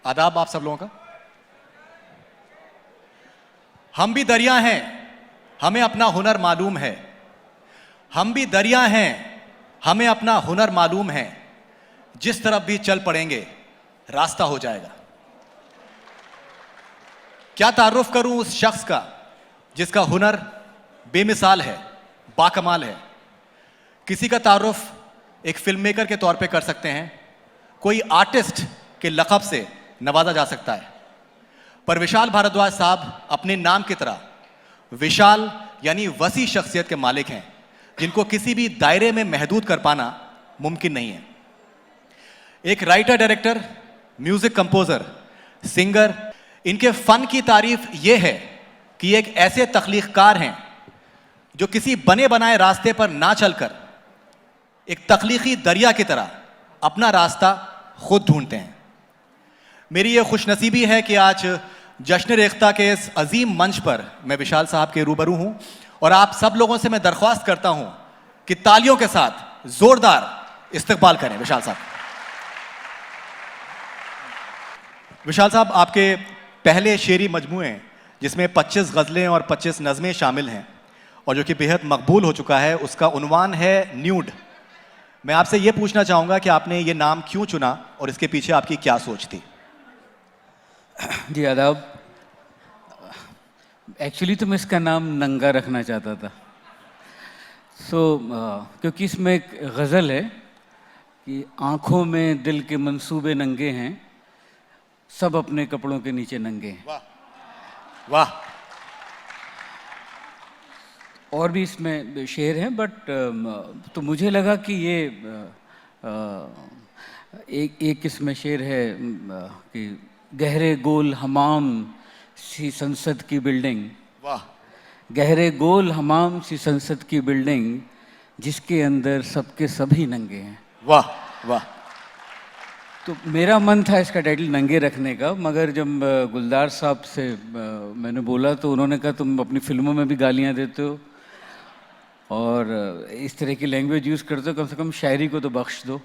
आदाब आप सब लोगों का। हम भी दरिया हैं, हमें अपना हुनर मालूम है। हम भी दरिया हैं, हमें अपना हुनर मालूम है। जिस तरफ भी चल पड़ेंगे रास्ता हो जाएगा। क्या तारुफ करूं उस शख्स का जिसका हुनर बेमिसाल है, बाकमाल है। किसी का तारुफ एक फिल्म मेकर के तौर पे कर सकते हैं, कोई आर्टिस्ट के लक़ब से नवाजा जा सकता है, पर विशाल भारद्वाज साहब अपने नाम की तरह विशाल यानी वसी शख्सियत के मालिक हैं, जिनको किसी भी दायरे में महदूद कर पाना मुमकिन नहीं है। एक writer, director, music composer, singer, इनके फन की तारीफ यह है कि एक ऐसे तख्लीक़कार हैं जो किसी बने बनाए रास्ते पर ना चलकर एक तख्लीकी दरिया की तरह अपना रास्ता खुद ढूंढते हैं। मेरी यह खुशनसीबी है कि आज जश्न रेख्ता के इस अजीम मंच पर मैं विशाल साहब के रूबरू हूं और आप सब लोगों से मैं दरख्वास्त करता हूं कि तालियों के साथ जोरदार इस्तकबाल करें विशाल साहब। विशाल साहब, आपके पहले शेरी मजमूए जिसमें 25 गज़लें और 25 नज़में शामिल हैं और जो कि बेहद मकबूल हो चुका है, उसका उन्वान है न्यूड। मैं आपसे यह पूछना चाहूंगा कि आपने ये नाम क्यों चुना और इसके पीछे आपकी क्या सोच थी? जी आदाब। एक्चुअली तो मैं इसका नाम नंगा रखना चाहता था। क्योंकि इसमें एक गज़ल है कि आंखों में दिल के मंसूबे नंगे हैं, सब अपने कपड़ों के नीचे नंगे हैं। वाह वाह। और भी इसमें शेर हैं, बट तो मुझे लगा कि ये एक इसमें शेर है कि गहरे गोल हमाम सी संसद की बिल्डिंग। वाह। गहरे गोल हमाम सी संसद की बिल्डिंग, जिसके अंदर सबके सभी नंगे हैं। वाह वाह। तो मेरा मन था इसका टाइटल नंगे रखने का, मगर जब गुलजार साहब से मैंने बोला तो उन्होंने कहा तुम अपनी फिल्मों में भी गालियां देते हो और इस तरह की लैंग्वेज यूज़ करते हो, कम से कम शायरी को तो बख्श दो।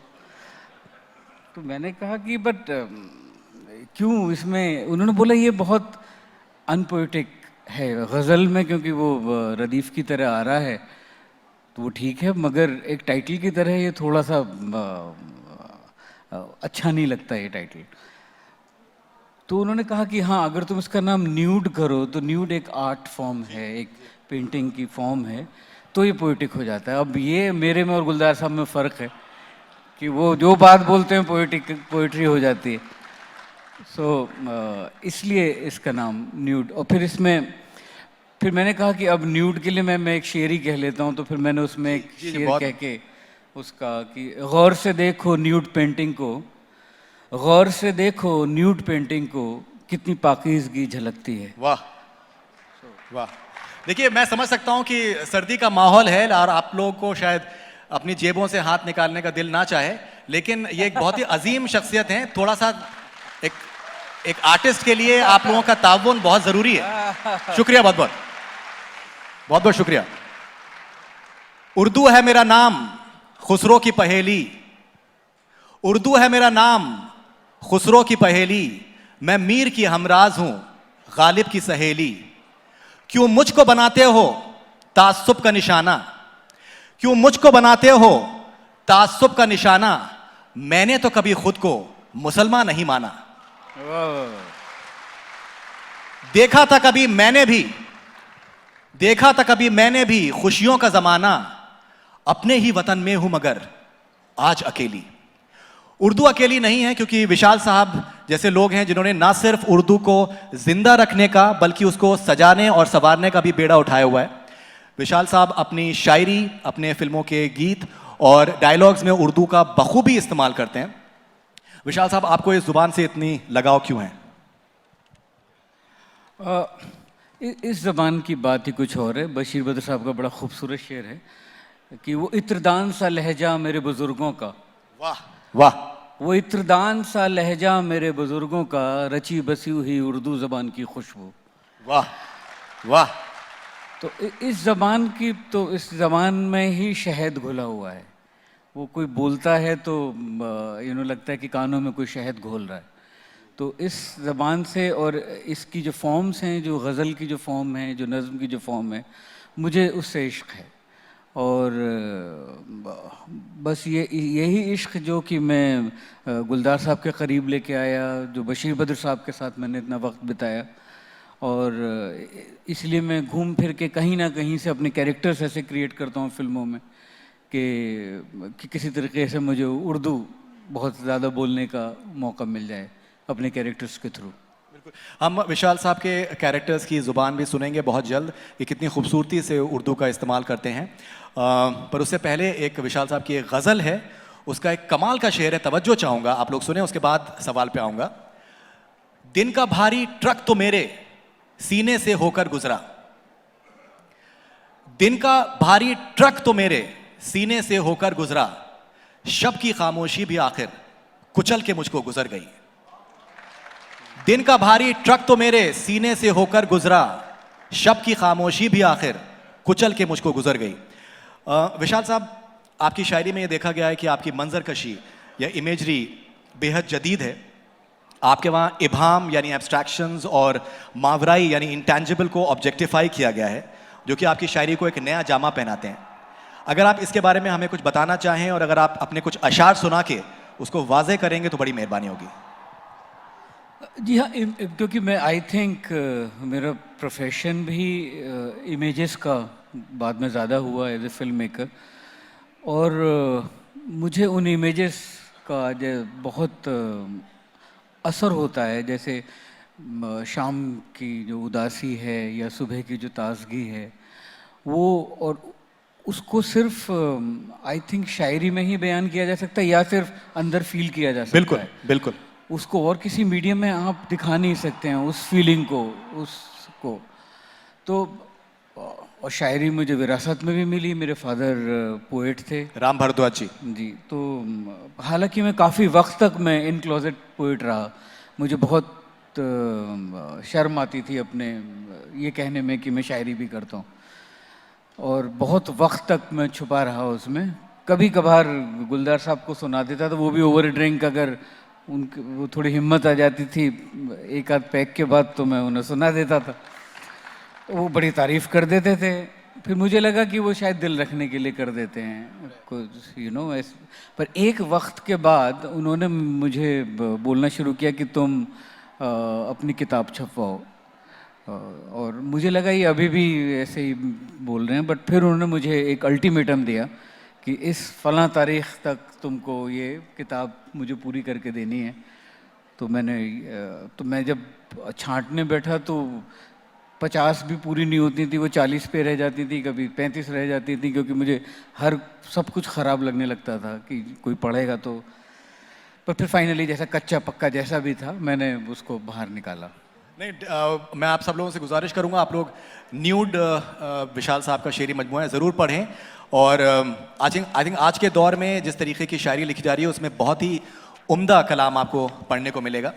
तो मैंने कहा कि बट क्यों इसमें, उन्होंने बोला ये बहुत अनपोएटिक है गज़ल में, क्योंकि वो रदीफ़ की तरह आ रहा है तो वो ठीक है, मगर एक टाइटल की तरह ये थोड़ा सा अच्छा नहीं लगता ये टाइटल। तो उन्होंने कहा कि हाँ, अगर तुम इसका नाम न्यूड करो तो न्यूड एक आर्ट फॉर्म है, एक पेंटिंग की फॉर्म है, तो ये पोएटिक हो जाता है। अब ये मेरे में और गुलजार साहब में फ़र्क है कि वो जो बात बोलते हैं पोएट्री हो जाती है। इसलिए इसका नाम न्यूड। और फिर मैंने कहा कि अब न्यूड के लिए मैं एक शेर ही कह लेता हूँ, तो फिर मैंने उसमें एक शेर कह के उसका कि गौर से देखो न्यूड पेंटिंग को, गौर से देखो न्यूड पेंटिंग को, कितनी पाकीज़गी झलकती है। वाह वाह। देखिए, मैं समझ सकता हूं कि सर्दी का माहौल है और आप लोगों को शायद अपनी जेबों से हाथ निकालने का दिल ना चाहे, लेकिन ये एक बहुत ही अजीम शख्सियत हैं। थोड़ा सा एक आर्टिस्ट के लिए आप लोगों का ताउन बहुत जरूरी है। शुक्रिया, बहुत बहुत बहुत बहुत शुक्रिया। उर्दू है मेरा नाम, खुसरो की पहेली। उर्दू है मेरा नाम, खुसरो की पहेली। मैं मीर की हमराज हूं, गालिब की सहेली। क्यों मुझको बनाते हो तासुब का निशाना? क्यों मुझको बनाते हो तासुब का निशाना? मैंने तो कभी खुद को मुसलमान नहीं माना। देखा था कभी मैंने भी खुशियों का जमाना। अपने ही वतन में हूं मगर आज अकेली। उर्दू अकेली नहीं है, क्योंकि विशाल साहब जैसे लोग हैं जिन्होंने ना सिर्फ उर्दू को जिंदा रखने का बल्कि उसको सजाने और संवारने का भी बेड़ा उठाया हुआ है। विशाल साहब अपनी शायरी, अपने फिल्मों के गीत और डायलॉग्स में उर्दू का बखूबी इस्तेमाल करते हैं। विशाल साहब, आपको इस जुबान से इतनी लगाव क्यों है? इस ज़बान की बात ही कुछ और है। बशीर बद्र साहब का बड़ा खूबसूरत शेर है कि वो इत्रदान सा लहजा मेरे बुजुर्गों का। वाह वाह। वो इत्रदान सा लहजा मेरे बुजुर्गों का, रची बसी हुई उर्दू ज़बान की खुशबू। वाह वाह। तो इस ज़बान में ही शहद घुला हुआ है। वो कोई बोलता है तो लगता है कि कानों में कोई शहद घोल रहा है। तो इस ज़बान से और इसकी जो फॉर्म्स हैं, जो गज़ल की जो फॉर्म है, जो नज़्म की जो फॉर्म है, मुझे उससे इश्क है। और बस यही इश्क जो कि मैं गुलजार साहब के करीब लेके आया, जो बशीर बद्र साहब के साथ मैंने इतना वक्त बिताया, और इसलिए मैं घूम फिर के कहीं ना कहीं से अपने कैरेक्टर्स ऐसे क्रिएट करता हूँ फिल्मों में कि किसी तरीके से मुझे उर्दू बहुत ज़्यादा बोलने का मौका मिल जाए अपने कैरेक्टर्स के थ्रू। बिल्कुल, हम विशाल साहब के कैरेक्टर्स की ज़ुबान भी सुनेंगे बहुत जल्द कि कितनी खूबसूरती से उर्दू का इस्तेमाल करते हैं। पर उससे पहले एक विशाल साहब की एक गज़ल है, उसका एक कमाल का शेर है, तवज्जो चाहूँगा आप लोग सुने, उसके बाद सवाल पे आऊँगा। दिन का भारी ट्रक तो मेरे सीने से होकर गुजरा, दिन का भारी ट्रक तो मेरे सीने से होकर गुजरा, शब की खामोशी भी आखिर कुचल के मुझको गुजर गई। दिन का भारी ट्रक तो मेरे सीने से होकर गुजरा, शब की खामोशी भी आखिर कुचल के मुझको गुजर गई। विशाल साहब, आपकी शायरी में ये देखा गया है कि आपकी मंजर कशी या इमेजरी बेहद जदीद है। आपके वहाँ इबाम यानी एब्स्ट्रैक्शंस और मावराई यानी इंटेंजिबल को ऑब्जेक्टिफाई किया गया है, जो कि आपकी शायरी को एक नया जामा पहनाते हैं। अगर आप इसके बारे में हमें कुछ बताना चाहें और अगर आप अपने कुछ अशार सुना के उसको वाज़े करेंगे तो बड़ी मेहरबानी होगी। जी हाँ, क्योंकि मैं आई थिंक मेरा प्रोफेशन भी इमेजेस का बाद में ज़्यादा हुआ एज ए फिल्म मेकर, और मुझे उन इमेजेस का बहुत असर होता है। जैसे शाम की जो उदासी है या सुबह की जो ताजगी है वो, और उसको सिर्फ आई थिंक शायरी में ही बयान किया जा सकता है या सिर्फ अंदर फील किया जा सकता बिल्कुल है। बिल्कुल, उसको और किसी मीडियम में आप दिखा नहीं सकते हैं उस फीलिंग को, उसको। तो और शायरी मुझे विरासत में भी मिली, मेरे फादर पोएट थे राम भारद्वाज जी। जी। तो हालांकि मैं काफ़ी वक्त तक मैं इन क्लोजेट पोइट रहा, मुझे बहुत शर्म आती थी अपने ये कहने में कि मैं शायरी भी करता हूँ, और बहुत वक्त तक मैं छुपा रहा उसमें। कभी कभार गुलजार साहब को सुना देता था, वो भी ओवर ड्रिंक, अगर उनकी वो थोड़ी हिम्मत आ जाती थी एक आध पैक के बाद तो मैं उन्हें सुना देता था, वो बड़ी तारीफ कर देते थे। फिर मुझे लगा कि वो शायद दिल रखने के लिए कर देते हैं कुछ, यू नो। पर एक वक्त के बाद उन्होंने मुझे बोलना शुरू किया कि तुम अपनी किताब छपवाओ, और मुझे लगा ये अभी भी ऐसे ही बोल रहे हैं। बट फिर उन्होंने मुझे एक अल्टीमेटम दिया कि इस फलां तारीख तक तुमको ये किताब मुझे पूरी करके देनी है। तो मैं जब छांटने बैठा तो 50 भी पूरी नहीं होती थी, वो 40 पे रह जाती थी, कभी 35 रह जाती थी, क्योंकि मुझे सब कुछ ख़राब लगने लगता था कि कोई पढ़ेगा तो। पर फिर फाइनली जैसा कच्चा पक्का जैसा भी था, मैंने उसको बाहर निकाला। नहीं, मैं आप सब लोगों से गुजारिश करूंगा, आप लोग न्यूड विशाल साहब का शेरी मजमूआ ज़रूर पढ़ें। और आई थिंक आज के दौर में जिस तरीके की शायरी लिखी जा रही है उसमें बहुत ही उम्दा कलाम आपको पढ़ने को मिलेगा।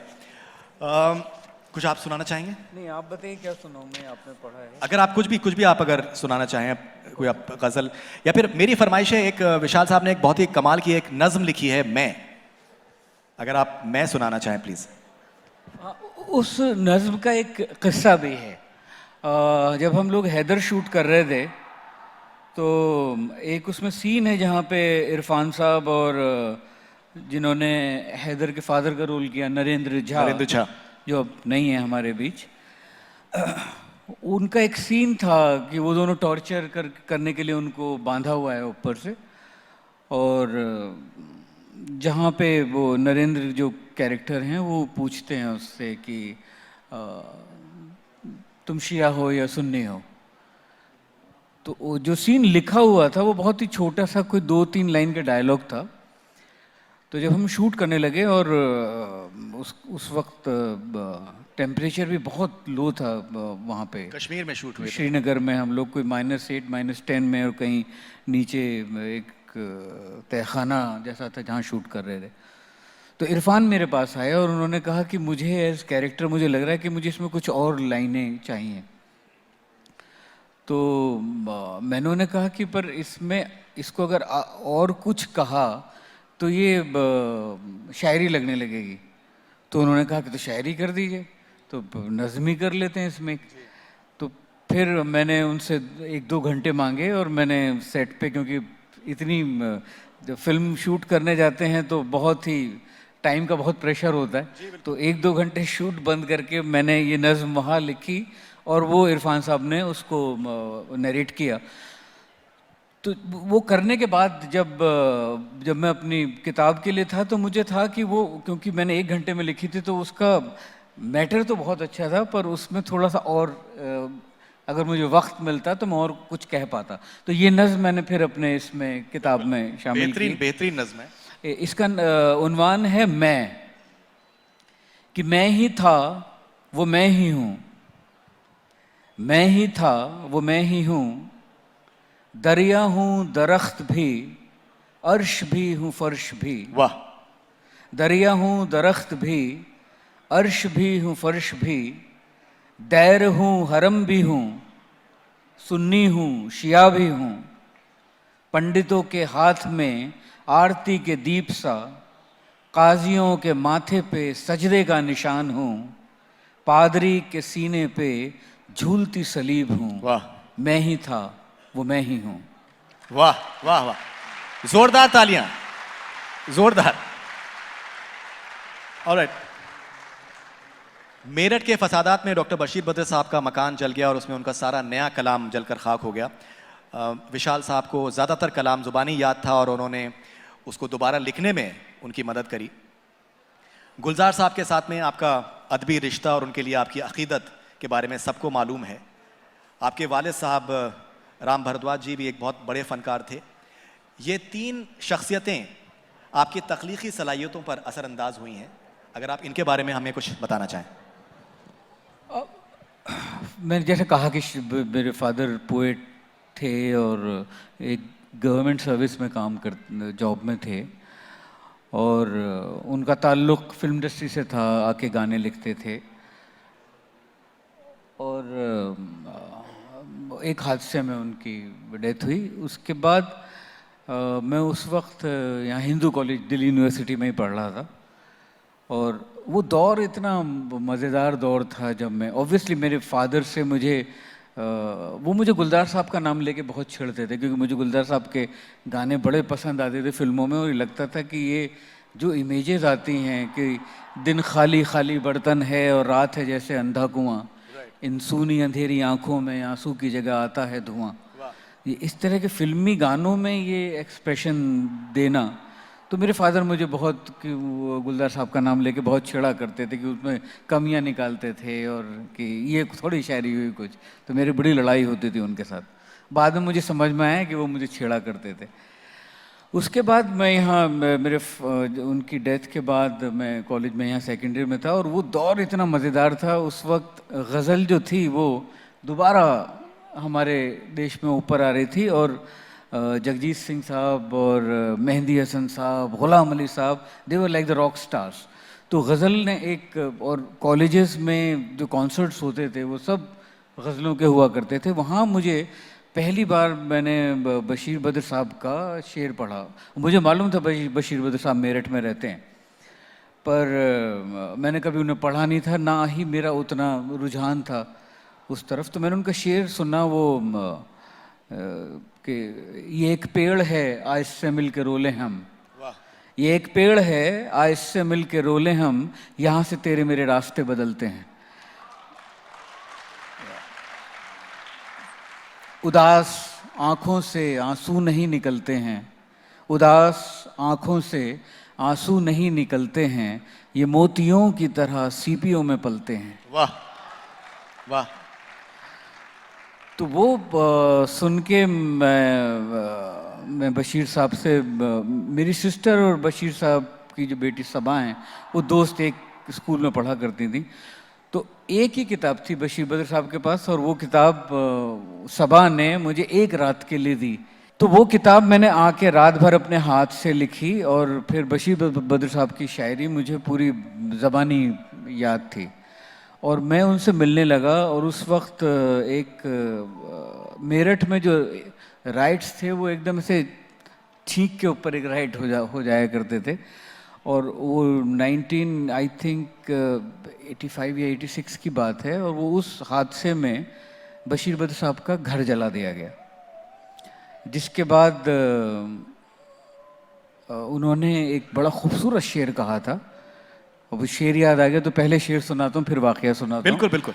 कुछ आप सुनाना चाहेंगे? नहीं, आप बताइए क्या सुनाऊं मैं, आपने पढ़ा है। अगर आप कुछ भी आप अगर सुनाना चाहें, कोई आप गज़ल, या फिर मेरी फरमाइश है, एक विशाल साहब ने एक बहुत ही कमाल की एक नज़्म लिखी है, मैं, अगर आप मैं सुनाना चाहें प्लीज़। उस नज़्म का एक किस्सा भी है। जब हम लोग हैदर शूट कर रहे थे तो एक उसमें सीन है जहाँ पे इरफान साहब और जिन्होंने हैदर के फादर का रोल किया, नरेंद्र झा, जो अब नहीं है हमारे बीच, उनका एक सीन था कि वो दोनों टॉर्चर करने के लिए उनको बांधा हुआ है ऊपर से, और जहाँ पे वो नरेंद्र जो कैरेक्टर हैं वो पूछते हैं उससे कि तुम शिया हो या सुन्नी हो। तो वो जो सीन लिखा हुआ था वो बहुत ही छोटा सा, कोई 2-3 लाइन का डायलॉग था। तो जब हम शूट करने लगे और उस वक्त टेम्परेचर भी बहुत लो था वहाँ पे, कश्मीर में शूट हुए, श्रीनगर में हम लोग कोई -8 -10 में, और कहीं नीचे एक तहखाना जैसा था जहाँ शूट कर रहे थे। तो इरफान मेरे पास आया और उन्होंने कहा कि मुझे एज कैरेक्टर मुझे लग रहा है कि मुझे इसमें कुछ और लाइनें चाहिए। तो मैंने उन्हें कहा कि पर इसको अगर और कुछ कहा तो ये शायरी लगने लगेगी। तो उन्होंने कहा कि तो शायरी कर दीजिए, तो नज़्म ही कर लेते हैं इसमें। तो फिर मैंने उनसे 1-2 घंटे मांगे और मैंने सेट पे, क्योंकि इतनी जब फिल्म शूट करने जाते हैं तो बहुत ही टाइम का बहुत प्रेशर होता है, तो 1-2 घंटे शूट बंद करके मैंने ये नज़्म वहाँ लिखी और वो इरफान साहब ने उसको नरेट किया। तो वो करने के बाद जब मैं अपनी किताब के लिए था तो मुझे था कि वो, क्योंकि मैंने 1 घंटे में लिखी थी तो उसका मैटर तो बहुत अच्छा था, पर उसमें थोड़ा सा और अगर मुझे वक्त मिलता तो मैं और कुछ कह पाता। तो ये नज़्म मैंने फिर अपने इसमें किताब में शामिल की। बेहतरीन नज़्म है। इसका उन्वान है मैं, कि मैं ही था वो मैं ही हूँ, मैं ही था वो मैं ही हूँ, दरिया हूँ दरख्त भी, अर्श भी हूँ फर्श भी। वाह। दरिया हूँ दरख्त भी, अर्श भी हूँ फर्श भी, दैर हूँ हरम भी हूँ, सुन्नी हूँ शिया भी हूँ, पंडितों के हाथ में आरती के दीप सा, काजियों के माथे पे सजदे का निशान हूँ, पादरी के सीने पे झूलती सलीब हूँ। वाह मैं ही था वो मैं ही हूँ। वाह वाह वाह, जोरदार तालियां, जोरदार। ऑलराइट, मेरठ के फसादात में डॉक्टर बशीर बद्र साहब का मकान जल गया और उसमें उनका सारा नया कलाम जलकर खाक हो गया। विशाल साहब को ज़्यादातर कलाम ज़ुबानी याद था और उन्होंने उसको दोबारा लिखने में उनकी मदद करी। गुलजार साहब के साथ में आपका अदबी रिश्ता और उनके लिए आपकी अकीदत के बारे में सबको मालूम है। आपके वालिद साहब राम भारद्वाज जी भी एक बहुत बड़े फ़नकार थे। ये 3 शख्सियतें आपकी तख्लीकी सलाहियतों पर असरअंदाज हुई हैं, अगर आप इनके बारे में हमें कुछ बताना चाहें। मैंने जैसे कहा कि मेरे फादर पोएट थे और एक गवर्नमेंट सर्विस में जॉब में थे, और उनका ताल्लुक़ फिल्म इंडस्ट्री से था, आके गाने लिखते थे। और एक हादसे में उनकी डेथ हुई। उसके बाद मैं उस वक्त यहाँ हिंदू कॉलेज दिल्ली यूनिवर्सिटी में ही पढ़ रहा था, और वो दौर इतना मज़ेदार दौर था जब मैं, ऑब्वियसली मेरे फादर से वो मुझे गुलजार साहब का नाम लेके बहुत छेड़ते थे, क्योंकि मुझे गुलजार साहब के गाने बड़े पसंद आते थे फिल्मों में, और लगता था कि ये जो इमेजेस आती हैं कि दिन खाली खाली बर्तन है और रात है जैसे अंधा कुआं, इन सूनी अंधेरी आंखों में आंसू की जगह आता है धुआं, ये इस तरह के फिल्मी गानों में ये एक्सप्रेशन देना, तो मेरे फादर मुझे बहुत कि वो गुलजार साहब का नाम लेके बहुत छेड़ा करते थे कि उसमें कमियां निकालते थे और कि ये थोड़ी शायरी हुई कुछ, तो मेरी बड़ी लड़ाई होती थी उनके साथ। बाद में मुझे समझ में आया कि वो मुझे छेड़ा करते थे। उसके बाद मैं यहाँ उनकी डेथ के बाद मैं कॉलेज में यहाँ सेकेंडरी में था, और वो दौर इतना मज़ेदार था। उस वक्त गज़ल जो थी वो दोबारा हमारे देश में ऊपर आ रही थी, और जगजीत सिंह साहब और मेहंदी हसन साहब, गुलाम अली साहब, they were like the rock stars. तो गज़ल ने एक, और कॉलेजेस में जो कॉन्सर्ट्स होते थे वो सब गज़लों के हुआ करते थे। वहाँ मुझे पहली बार मैंने बशीर बद्र साहब का शेर पढ़ा। मुझे मालूम था बशीर बद्र साहब मेरठ में रहते हैं, पर मैंने कभी उन्हें पढ़ा नहीं था, ना ही मेरा उतना रुझान था उस तरफ। तो मैंने उनका शेर सुना, वो कि ये एक पेड़ है आज से मिल के रोले हम, ये एक पेड़ है आज से मिल के रोले हम, यहाँ से तेरे मेरे रास्ते बदलते हैं। उदास आँखों से आंसू नहीं निकलते हैं, उदास आँखों से आंसू नहीं निकलते हैं, ये मोतियों की तरह सीपियों में पलते हैं। वाह वाह। तो वो सुन के मैं बशीर साहब से, मेरी सिस्टर और बशीर साहब की जो बेटी सबा हैं, वो दोस्त एक स्कूल में पढ़ा करती थी, तो एक ही किताब थी बशीर बद्र साहब के पास, और वो किताब सबा ने मुझे एक रात के लिए दी। तो वो किताब मैंने आके रात भर अपने हाथ से लिखी, और फिर बशीर बद्र साहब की शायरी मुझे पूरी ज़बानी याद थी, और मैं उनसे मिलने लगा। और उस वक्त एक मेरठ में जो राइट्स थे वो एकदम से छींक के ऊपर एक राइट हो जाया करते थे, और वो 19 आई थिंक 85 या 86 की बात है, और वो उस हादसे में बशीर बद्र साहब का घर जला दिया गया, जिसके बाद उन्होंने एक बड़ा खूबसूरत शेर कहा था। अब वो शेर याद आ गया तो पहले शेर सुनाता हूँ फिर वाकया सुनाता हूँ। बिल्कुल बिल्कुल।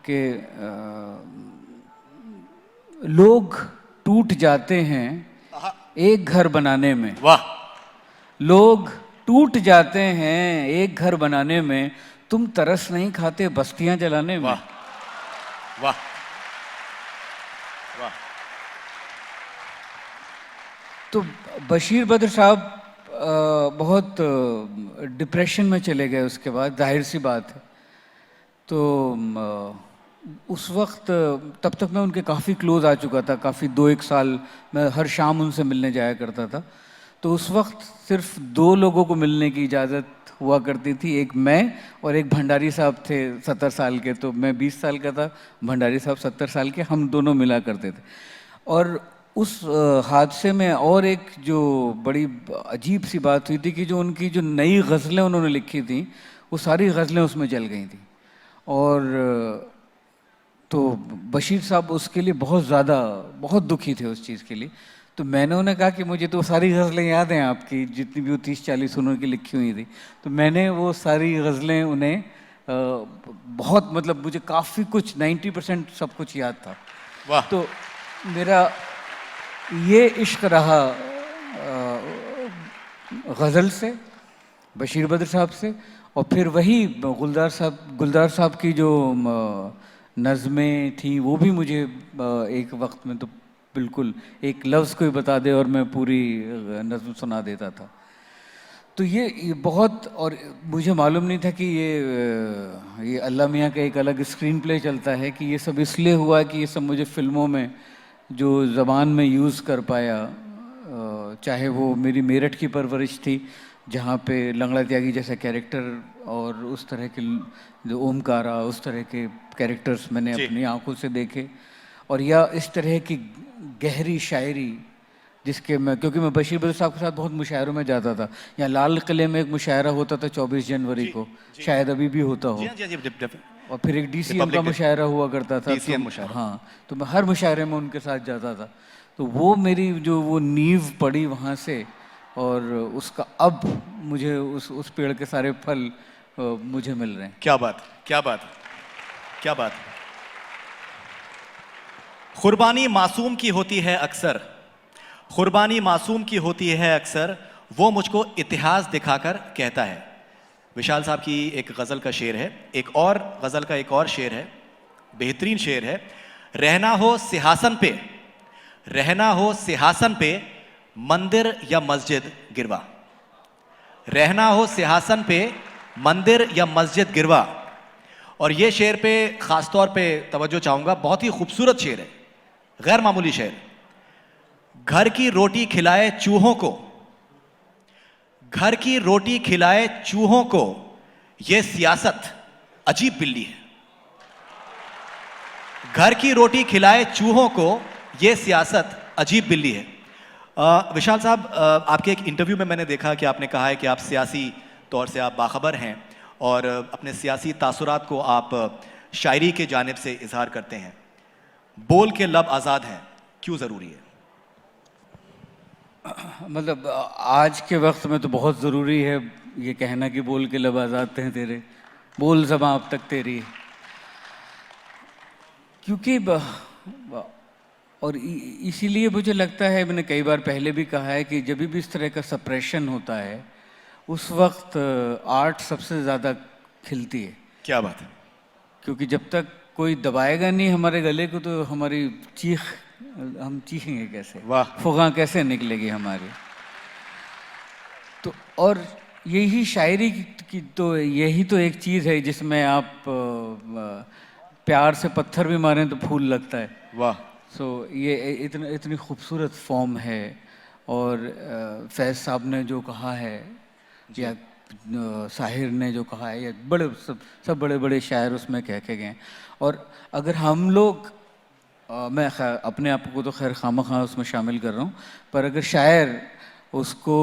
कि लोग टूट जाते हैं एक घर बनाने में, वाह लोग टूट जाते हैं एक घर बनाने में, तुम तरस नहीं खाते बस्तियां जलाने में। वाह वाह वाह। तो बशीर बद्र साहब बहुत डिप्रेशन में चले गए उसके बाद, जाहिर सी बात है। तो उस वक्त तब तक मैं उनके काफ़ी क्लोज आ चुका था, काफ़ी 2-1 साल मैं हर शाम उनसे मिलने जाया करता था। तो उस वक्त सिर्फ 2 लोगों को मिलने की इजाज़त हुआ करती थी, एक मैं और एक भंडारी साहब थे 70 साल के। तो मैं 20 साल का था, भंडारी साहब 70 साल के, हम दोनों मिला करते थे। और उस हादसे में और एक जो बड़ी अजीब सी बात हुई थी कि जो उनकी जो नई गज़लें उन्होंने लिखी थी वो सारी गज़लें उसमें जल गई थी। और तो बशीर साहब उसके लिए बहुत ज़्यादा बहुत दुखी थे उस चीज़ के लिए। तो मैंने उन्हें कहा कि मुझे तो सारी गज़लें याद हैं आपकी, जितनी भी वो 30-40 उन्होंने लिखी हुई थी। तो मैंने वो सारी गज़लें उन्हें बहुत, मतलब मुझे काफ़ी कुछ 90% सब कुछ याद था। वाह। तो मेरा ये इश्क रहा गज़ल से, बशीर बद्र साहब से। और फिर वही गुलजार साहब की जो नज़में थी वो भी मुझे एक वक्त में तो बिल्कुल एक लफ्ज़ कोई बता दे और मैं पूरी नज़म सुना देता था। तो ये बहुत, और मुझे मालूम नहीं था कि ये अल्लाह मियाँ का एक अलग स्क्रीन प्ले चलता है, कि ये सब इसलिए हुआ कि ये सब मुझे फ़िल्मों में जो ज़बान में यूज़ कर पाया, चाहे वो मेरी मेरठ की परवरिश थी जहाँ पे लंगड़ा त्यागी जैसा कैरेक्टर और उस तरह के जो ओमकारा, उस तरह के कैरेक्टर्स मैंने अपनी आंखों से देखे, और या इस तरह की गहरी शायरी जिसके मैं, क्योंकि मैं बशीर बद्र साहब के साथ बहुत मुशायरों में जाता था। यहाँ लाल किले में एक मुशायरा होता था 24 जनवरी को, शायद अभी भी होता हो। और फिर एक DCM का मुशायरा हुआ करता था। DCM मुशायरा। हाँ, तो मैं हर मुशायरे में उनके साथ जाता था। तो वो मेरी जो वो नींव पड़ी वहाँ से, और उसका अब मुझे उस पेड़ के सारे फल मुझे मिल रहे हैं। क्या बात, क्या बात, क्या बात। कुर्बानी मासूम की होती है अक्सर, कुर्बानी मासूम की होती है अक्सर, वो मुझको इतिहास दिखाकर कहता है। विशाल साहब की एक गज़ल का शेर है। एक और गज़ल का एक और शेर है, बेहतरीन शेर है। रहना हो सिंहासन पे, रहना हो सिंहासन पे, मंदिर या मस्जिद गिरवा। रहना हो सिंहासन पे, मंदिर या मस्जिद गिरवा। और ये शेर पे ख़ास तौर पे तवज्जो चाहूँगा, बहुत ही खूबसूरत शेर है, गैर मामूली शेर। घर की रोटी खिलाए चूहों को, घर की रोटी खिलाए चूहों को, ये सियासत अजीब बिल्ली है। घर की रोटी खिलाए चूहों को, ये सियासत अजीब बिल्ली है। विशाल साहब, आपके एक इंटरव्यू में मैंने देखा कि आपने कहा है कि आप सियासी तौर से आप बाखबर हैं और अपने सियासी तासुरात को आप शायरी के जानिब से इजहार करते हैं। बोल के लब आज़ाद हैं, क्यों ज़रूरी है? मतलब आज के वक्त में तो बहुत ज़रूरी है ये कहना कि बोल के लब आज़ाद हैं तेरे, बोल ज़बां अब तक तेरी। क्योंकि और इसीलिए मुझे लगता है, मैंने कई बार पहले भी कहा है कि जब भी इस तरह का सप्रेशन होता है उस वक्त आर्ट सबसे ज़्यादा खिलती है। क्या बात है। क्योंकि जब तक कोई दबाएगा नहीं हमारे गले को तो हमारी चीख, हम चीखेंगे कैसे, वाह, फुगा कैसे निकलेगी हमारी। तो और यही शायरी की तो यही तो एक चीज़ है जिसमें आप प्यार से पत्थर भी मारें तो फूल लगता है। वाह। सो ये इतनी खूबसूरत फॉर्म है। और फैज़ साहब ने जो कहा है या साहिर ने जो कहा है, या बड़े सब बड़े बड़े शायर उसमें कह के गए। और अगर हम लोग मैं अपने आप को तो खैर खामखा उसमें शामिल कर रहा हूँ, पर अगर शायर उसको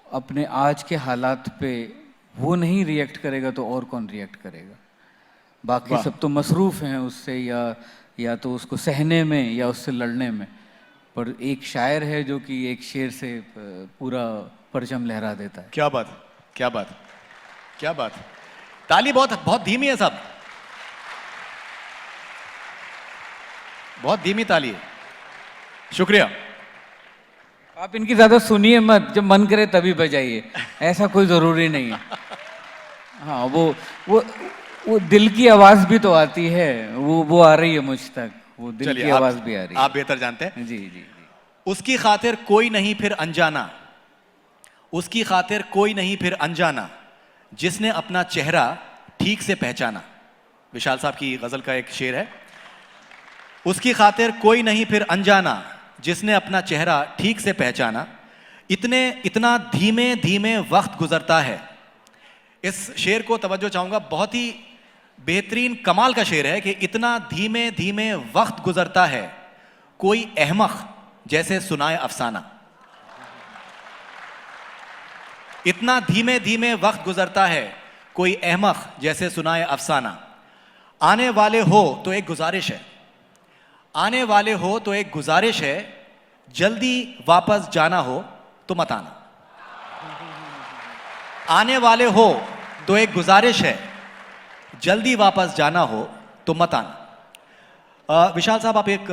अपने आज के हालात पे वो नहीं रिएक्ट करेगा तो और कौन रिएक्ट करेगा। बाकी वाह। सब तो मसरूफ़ हैं उससे, या तो उसको सहने में या उससे लड़ने में। पर एक शायर है जो कि एक शेर से पूरा परचम लहरा देता है। क्या बात, क्या बात, क्या बात। ताली बहुत बहुत धीमी है सब, बहुत धीमी ताली है। शुक्रिया। आप इनकी ज़्यादा सुनिए मत, जब मन करे तभी बजाइए, ऐसा कोई ज़रूरी नहीं है। हाँ, वो दिल की आवाज़ भी तो आती है, वो आ रही है मुझ तक, वो दिल चलिए, की आवाज़ भी आ रही आप बेहतर जानते हैं। है। जी जी जी। उसकी खातिर कोई नहीं फिर अनजाना, उसकी खातिर कोई नहीं फिर अनजाना, जिसने अपना चेहरा ठीक से पहचाना। विशाल साहब की गजल का एक शेर है। उसकी खातिर कोई नहीं फिर अनजाना, जिसने अपना चेहरा ठीक से पहचाना, इतना धीमे धीमे वक्त गुजरता है। इस शेर को तवज्जो चाहूंगा, बहुत ही बेहतरीन कमाल का शेर है कि इतना धीमे धीमे वक्त गुजरता है, कोई अहमक जैसे सुनाए अफसाना। इतना धीमे धीमे वक्त गुजरता है, कोई अहमक जैसे सुनाए अफसाना। आने वाले हो तो एक गुजारिश है, आने वाले हो तो एक गुजारिश है, जल्दी वापस जाना हो तो मत आना। आने वाले हो तो एक गुजारिश है, जल्दी वापस जाना हो तो मत आना। विशाल साहब, आप एक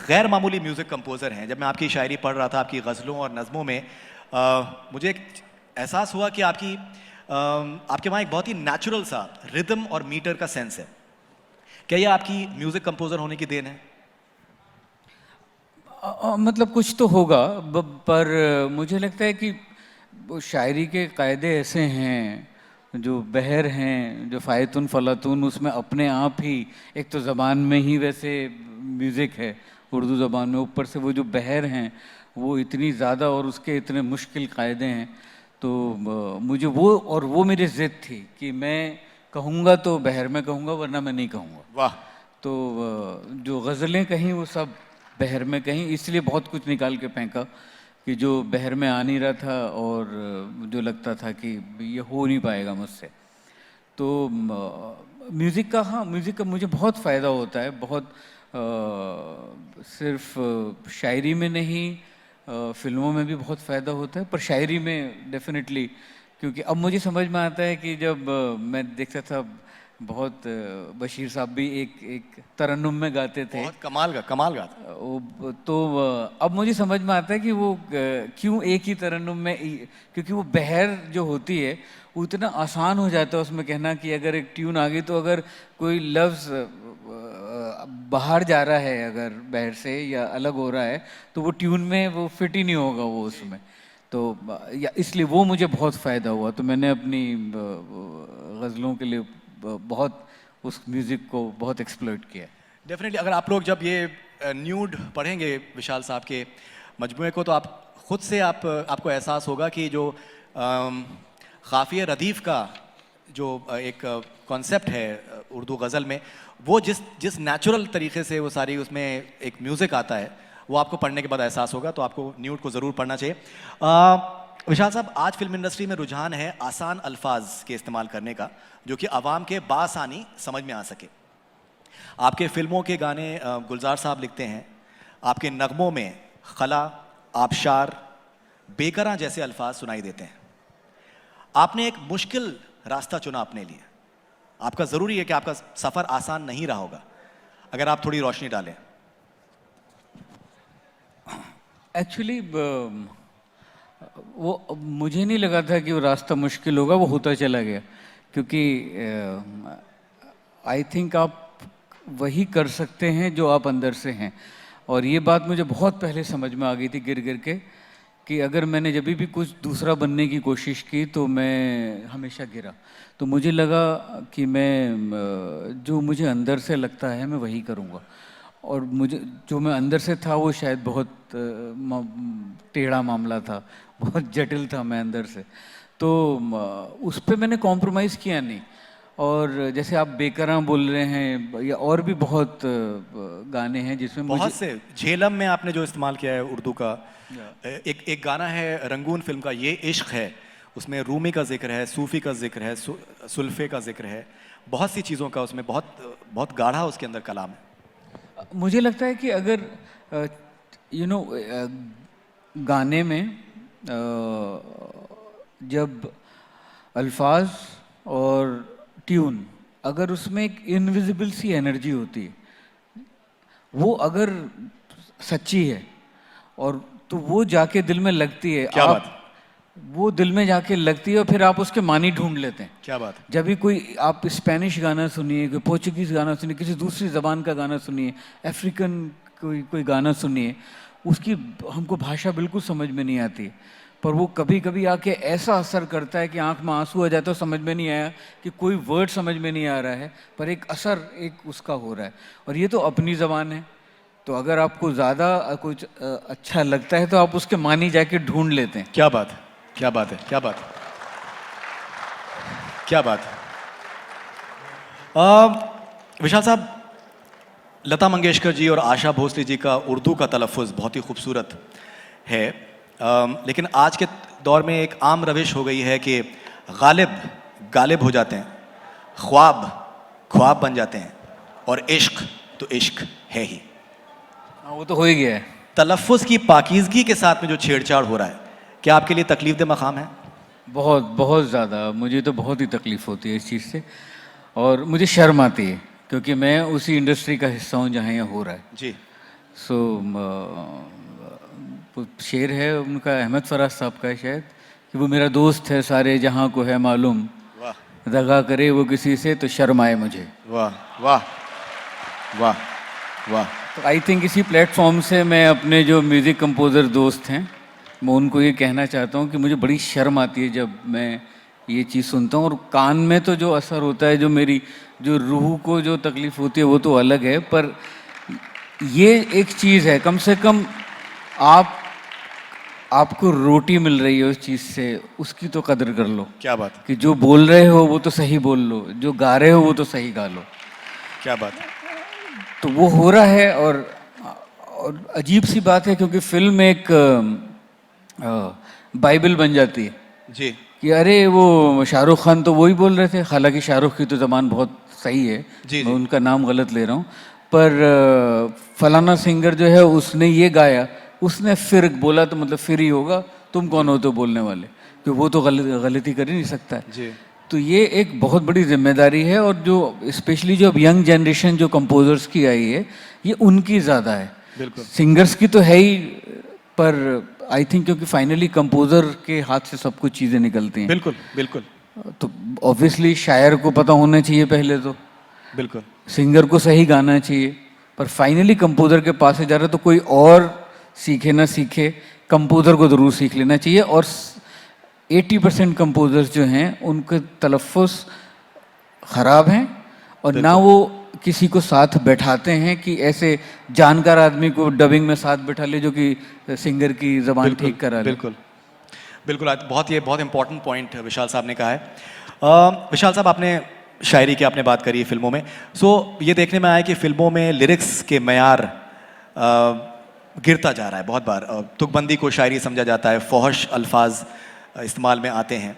गैर मामूली म्यूज़िक कंपोज़र हैं। जब मैं आपकी शायरी पढ़ रहा था, आपकी गज़लों और नज़मों में, मुझे एक एहसास हुआ कि आपके वहाँ एक बहुत ही नेचुरल सा रिदम और मीटर का सेंस है। क्या ये आपकी म्यूज़िक कंपोज़र होने की देन है? मतलब कुछ तो होगा, पर मुझे लगता है कि वो शायरी के कायदे ऐसे हैं, जो बहर हैं, जो फ़ायतुन फ़लातुन, उसमें अपने आप ही एक तो ज़बान में ही वैसे म्यूज़िक है, उर्दू ज़बान में, ऊपर से वो जो बहर हैं वो इतनी ज़्यादा और उसके इतने मुश्किल कायदे हैं। तो मुझे वो मेरी ज़िद थी कि मैं कहूँगा तो बहर में कहूँगा, वरना मैं नहीं कहूँगा। वाह। तो जो गज़लें कहीं वो सब बहर में कहीं, इसलिए बहुत कुछ निकाल के फेंका कि जो बहर में आ नहीं रहा था और जो लगता था कि ये हो नहीं पाएगा मुझसे। तो म्यूज़िक का, हाँ, म्यूज़िक का मुझे बहुत फ़ायदा होता है, बहुत सिर्फ शायरी में नहीं, फिल्मों में भी बहुत फ़ायदा होता है, पर शायरी में डेफिनेटली, क्योंकि अब मुझे समझ में आता है कि जब मैं देखता था बहुत, बशीर साहब भी एक तरन्नुम में गाते थे, बहुत कमाल गाता। तो अब मुझे समझ में आता है कि वो क्यों एक ही तरन्नुम में, क्योंकि वो बहर जो होती है वो इतना आसान हो जाता है उसमें कहना कि अगर एक ट्यून आ गई तो अगर कोई लफ्ज़ बाहर जा रहा है अगर बहर से या अलग हो रहा है तो वो ट्यून में वो फिट ही नहीं होगा वो उसमें। तो इसलिए वो मुझे बहुत फ़ायदा हुआ, तो मैंने अपनी गज़लों के लिए बहुत उस म्यूज़िक को बहुत एक्सप्लॉइट किया। डेफिनेटली, अगर आप लोग जब ये न्यूड पढ़ेंगे विशाल साहब के मजमूए को, तो आप खुद से आपको एहसास होगा कि जो ख़ाफ़िया रदीफ़ का जो एक कॉन्सेप्ट है उर्दू गज़ल में, वो जिस नेचुरल तरीके से वो सारी उसमें एक म्यूज़िक आता है, वो आपको पढ़ने के बाद एहसास होगा। तो आपको न्यूड को ज़रूर पढ़ना चाहिए। विशाल साहब, आज फिल्म इंडस्ट्री में रुझान है आसान अल्फाज के इस्तेमाल करने का, जो कि आवाम के बासानी समझ में आ सके। आपके फिल्मों के गाने गुलजार साहब लिखते हैं, आपके नगमों में खला, आबशार, बेकरां जैसे अल्फाज सुनाई देते हैं। आपने एक मुश्किल रास्ता चुना अपने लिए। आपका ज़रूरी है कि आपका सफ़र आसान नहीं रहा होगा। अगर आप थोड़ी रोशनी डालें। एक्चुअली वो मुझे नहीं लगा था कि वो रास्ता मुश्किल होगा, वो होता चला गया, क्योंकि आई थिंक आप वही कर सकते हैं जो आप अंदर से हैं। और ये बात मुझे बहुत पहले समझ में आ गई थी गिर गिर के, कि अगर मैंने जब भी कुछ दूसरा बनने की कोशिश की तो मैं हमेशा गिरा। तो मुझे लगा कि मैं जो मुझे अंदर से लगता है मैं वही करूँगा, और मुझे जो मैं अंदर से था वो शायद बहुत टेढ़ा मामला था, बहुत जटिल था मैं अंदर से। तो उस पर मैंने कॉम्प्रोमाइज़ किया नहीं, और जैसे आप बेकरां बोल रहे हैं या और भी बहुत गाने हैं जिसमें बहुत से झेलम में आपने जो इस्तेमाल किया है उर्दू का, एक गाना है रंगून फिल्म का, ये इश्क है, उसमें रूमी का जिक्र है, सूफी का जिक्र है, सुल्फे का जिक्र है, बहुत सी चीज़ों का उसमें बहुत गाढ़ा उसके अंदर कलाम है। मुझे लगता है कि अगर गाने में जब अल्फाज और ट्यून, अगर उसमें एक इनविजिबल सी एनर्जी होती है, वो अगर सच्ची है और तो वो जाके दिल में लगती है। क्या बात, वो दिल में जाके लगती है और फिर आप उसके मानी ढूंढ लेते हैं। क्या बात। जब भी कोई आप स्पेनिश गाना सुनिए, कोई पोर्चुगीज़ गाना सुनिए, किसी दूसरी ज़बान का गाना सुनिए, अफ्रीकन कोई गाना सुनिए, उसकी हमको भाषा बिल्कुल समझ में नहीं आती, पर वो कभी कभी आके ऐसा असर करता है कि आंख में आंसू आ जाता है। समझ में नहीं आया कि कोई वर्ड समझ में नहीं आ रहा है, पर एक असर एक उसका हो रहा है। और ये तो अपनी ज़बान है, तो अगर आपको ज़्यादा कुछ अच्छा लगता है तो आप उसके मानी जाके ढूंढ लेते हैं। क्या बात है, क्या बात है, क्या बात, क्या बात। विशाल साहब, लता मंगेशकर जी और आशा भोसले जी का उर्दू का तलफ़ुज़ बहुत ही खूबसूरत है, लेकिन आज के दौर में एक आम रविश हो गई है कि गालिब हो जाते हैं, ख्वाब बन जाते हैं, और इश्क तो इश्क है ही। वो तो हो ही गया है। तलफ़ुज़ की पाकीज़गी के साथ में जो छेड़छाड़ हो रहा है, क्या आपके लिए तकलीफ दे मकाम है? बहुत बहुत ज़्यादा, मुझे तो बहुत ही तकलीफ़ होती है इस चीज़ से, और मुझे शर्म आती है क्योंकि मैं उसी इंडस्ट्री का हिस्सा हूँ जहाँ ये हो रहा है जी। शेर है उनका, अहमद फराज साहब का है शायद, कि वो मेरा दोस्त है सारे जहाँ को है मालूम, दगा करे वो किसी से तो शर्म आए मुझे। वाह वाह वाह वाह। तो आई थिंक इसी प्लेटफॉर्म से मैं अपने जो म्यूज़िक कंपोज़र दोस्त हैं, मैं उनको ये कहना चाहता हूँ कि मुझे बड़ी शर्म आती है जब मैं ये चीज़ सुनता हूँ, और कान में तो जो असर होता है, जो मेरी जो रूह को जो तकलीफ़ होती है वो तो अलग है, पर ये एक चीज़ है, कम से कम आपको रोटी मिल रही है उस चीज़ से, उसकी तो कदर कर लो। क्या बात, कि जो बोल रहे हो वो तो सही बोल लो, जो गा रहे हो वो तो सही गा लो। क्या बात। तो वो हो रहा है, और अजीब सी बात है क्योंकि फिल्म एक बाइबल बन जाती है जी। कि अरे वो शाहरुख खान तो वही बोल रहे थे, हालांकि शाहरुख की तो ज़बान बहुत सही है, जी, मैं उनका नाम गलत ले रहा हूँ, पर फलाना सिंगर जो है उसने ये गाया, उसने फिर बोला तो मतलब फिर ही होगा, तुम कौन हो तो बोलने वाले, कि वो तो गलती कर ही नहीं सकता है जी। तो ये एक बहुत बड़ी जिम्मेदारी है, और जो स्पेशली जो अब यंग जनरेशन जो कंपोजर्स की आई है, ये उनकी ज़्यादा है। बिल्कुल। सिंगर्स की तो है ही, पर आई थिंक क्योंकि फाइनली कंपोजर के हाथ से सब कुछ चीज़ें निकलती हैं। बिल्कुल बिल्कुल। तो ऑब्वियसली शायर को पता होना चाहिए पहले तो, बिल्कुल। सिंगर को सही गाना चाहिए, पर फाइनली कंपोजर के पास से जा रहा है, तो कोई और सीखे ना सीखे, कंपोजर को ज़रूर सीख लेना चाहिए। और 80% कंपोजर्स जो हैं उनके तलफ़ुज़ ख़राब हैं, और ना वो किसी को साथ बैठाते हैं कि ऐसे जानकार आदमी को डबिंग में साथ बैठा ले जो कि सिंगर की ज़बान ठीक करा ले। बिल्कुल बिल्कुल। ये बहुत इंपॉर्टेंट पॉइंट विशाल साहब ने कहा है। विशाल साहब, आपने शायरी की आपने बात करी फिल्मों में, ये देखने में आया कि फिल्मों में लिरिक्स के मयार गिरता जा रहा है। बहुत बार तुकबंदी को शायरी समझा जाता है, फौहश अल्फाज इस्तेमाल में आते हैं,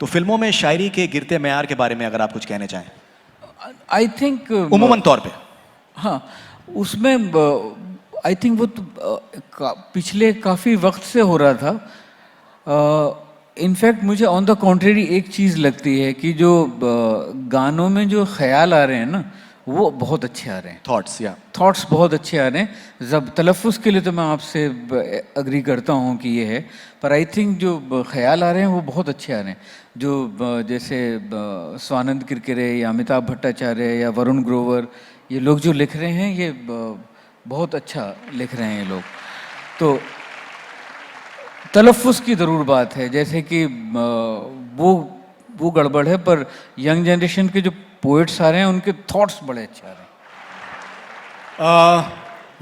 तो फिल्मों में शायरी के गिरते मयार के बारे में अगर आप कुछ कहने चाहें। आई थिंक उम्मूमन तौर पे हाँ, उसमें आई थिंक वो पिछले काफ़ी वक्त से हो रहा था। इनफैक्ट मुझे ऑन द कॉन्ट्रेरी एक चीज़ लगती है कि जो गानों में जो ख्याल आ रहे हैं ना, वो बहुत अच्छे आ रहे हैं। थॉट्स बहुत अच्छे आ रहे हैं। जब तलफ़ुज़ के लिए तो मैं आपसे अग्री करता हूँ कि ये है, पर आई थिंक जो ख्याल आ रहे हैं वो बहुत अच्छे आ रहे हैं। जो जैसे स्वानंद किरकिरे या अमिताभ भट्टाचार्य या वरुण ग्रोवर, ये लोग जो लिख रहे हैं, ये बहुत अच्छा लिख रहे हैं ये लोग। तो तलफ़ुज़ की ज़रूर बात है, जैसे कि वो गड़बड़ है, पर यंग जनरेशन के जो पोइट्स आ रहे हैं उनके थॉट्स बड़े अच्छे आ रहे हैं।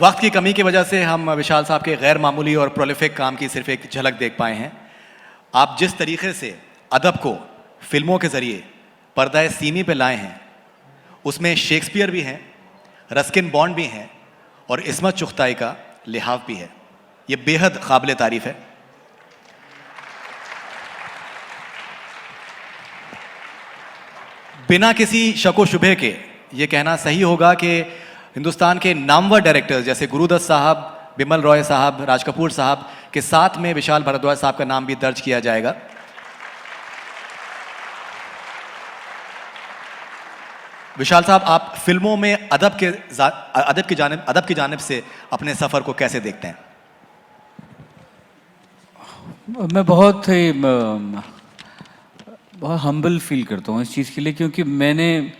वक्त की कमी की वजह से हम विशाल साहब के गैर मामूली और प्रोलिफिक काम की सिर्फ एक झलक देख पाए हैं। आप जिस तरीके से अदब को फिल्मों के ज़रिए पर्दाए सीमी पे लाए हैं, उसमें शेक्सपियर भी हैं, रस्किन बॉन्ड भी हैं और इस्मत चुगताई का लिहाफ भी है। ये बेहद काबिल तारीफ है। बिना किसी शको शुबे के ये कहना सही होगा कि हिंदुस्तान के नामवर डायरेक्टर्स जैसे गुरुदत्त साहब, बिमल रॉय साहब, राज कपूर साहब के साथ में विशाल भारद्वाज साहब का नाम भी दर्ज किया जाएगा। विशाल साहब, आप फिल्मों में अदब की जानिब से अपने सफर को कैसे देखते हैं? मैं बहुत ही बहुत हम्बल फील करता हूँ इस चीज़ के लिए, क्योंकि मैंने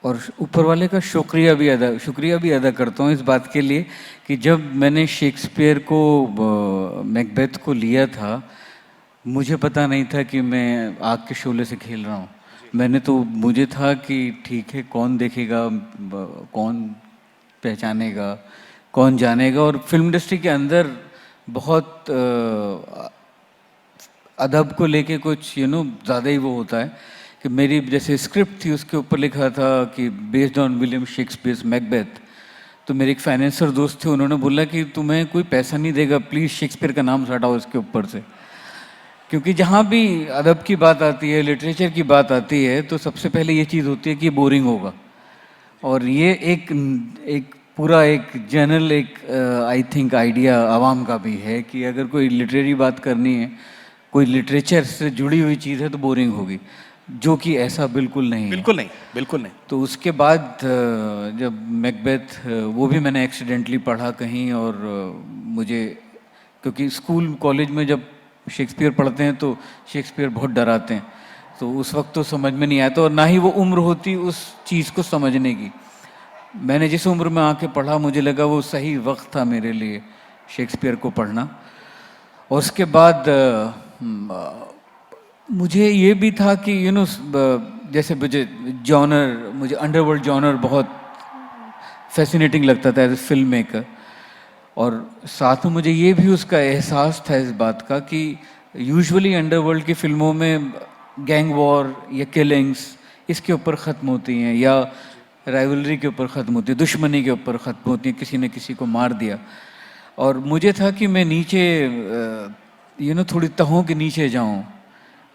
और ऊपर वाले का शुक्रिया भी अदा करता हूँ इस बात के लिए कि जब मैंने शेक्सपियर को मैकबेथ को लिया था, मुझे पता नहीं था कि मैं आग के शोले से खेल रहा हूँ। मुझे था कि ठीक है, कौन देखेगा, कौन पहचानेगा, कौन जानेगा। और फिल्म इंडस्ट्री के अंदर बहुत अदब को लेके कुछ ज़्यादा ही वो होता है कि मेरी जैसे स्क्रिप्ट थी उसके ऊपर लिखा था कि based on William Shakespeare's Macbeth. तो मेरे एक फाइनेंसर दोस्त थे, उन्होंने बोला कि तुम्हें कोई पैसा नहीं देगा, प्लीज़ शेक्सपियर का नाम हटाओ इसके ऊपर से। क्योंकि जहाँ भी अदब की बात आती है, लिटरेचर की बात आती है, तो सबसे पहले ये चीज़ होती है कि बोरिंग होगा। और ये एक पूरा एक जनरल आई थिंक आइडिया आवाम का भी है कि अगर कोई लिटरेरी बात करनी है, कोई लिटरेचर से जुड़ी हुई चीज़ है तो बोरिंग होगी, जो कि ऐसा बिल्कुल नहीं है। बिल्कुल नहीं। तो उसके बाद जब मैकबेथ, वो भी मैंने एक्सीडेंटली पढ़ा कहीं, और मुझे, क्योंकि स्कूल कॉलेज में जब शेक्सपियर पढ़ते हैं तो शेक्सपियर बहुत डराते हैं, तो उस वक्त तो समझ में नहीं आया था और ना ही वो उम्र होती उस चीज़ को समझने की। मैंने जिस उम्र में आके पढ़ा, मुझे लगा वो सही वक्त था मेरे लिए शेक्सपियर को पढ़ना। और उसके बाद मुझे ये भी था कि जैसे मुझे अंडरवर्ल्ड जॉनर बहुत फैसिनेटिंग लगता था एज ए फिल्म मेकर। और साथ में मुझे ये भी उसका एहसास था इस बात का कि यूजुअली अंडरवर्ल्ड की फिल्मों में गैंग वॉर या किलिंग्स इसके ऊपर ख़त्म होती हैं, या राइवलरी के ऊपर ख़त्म होती है, दुश्मनी के ऊपर ख़त्म होती है, किसी ने किसी को मार दिया। और मुझे था कि मैं नीचे थोड़ी तहों के नीचे जाऊं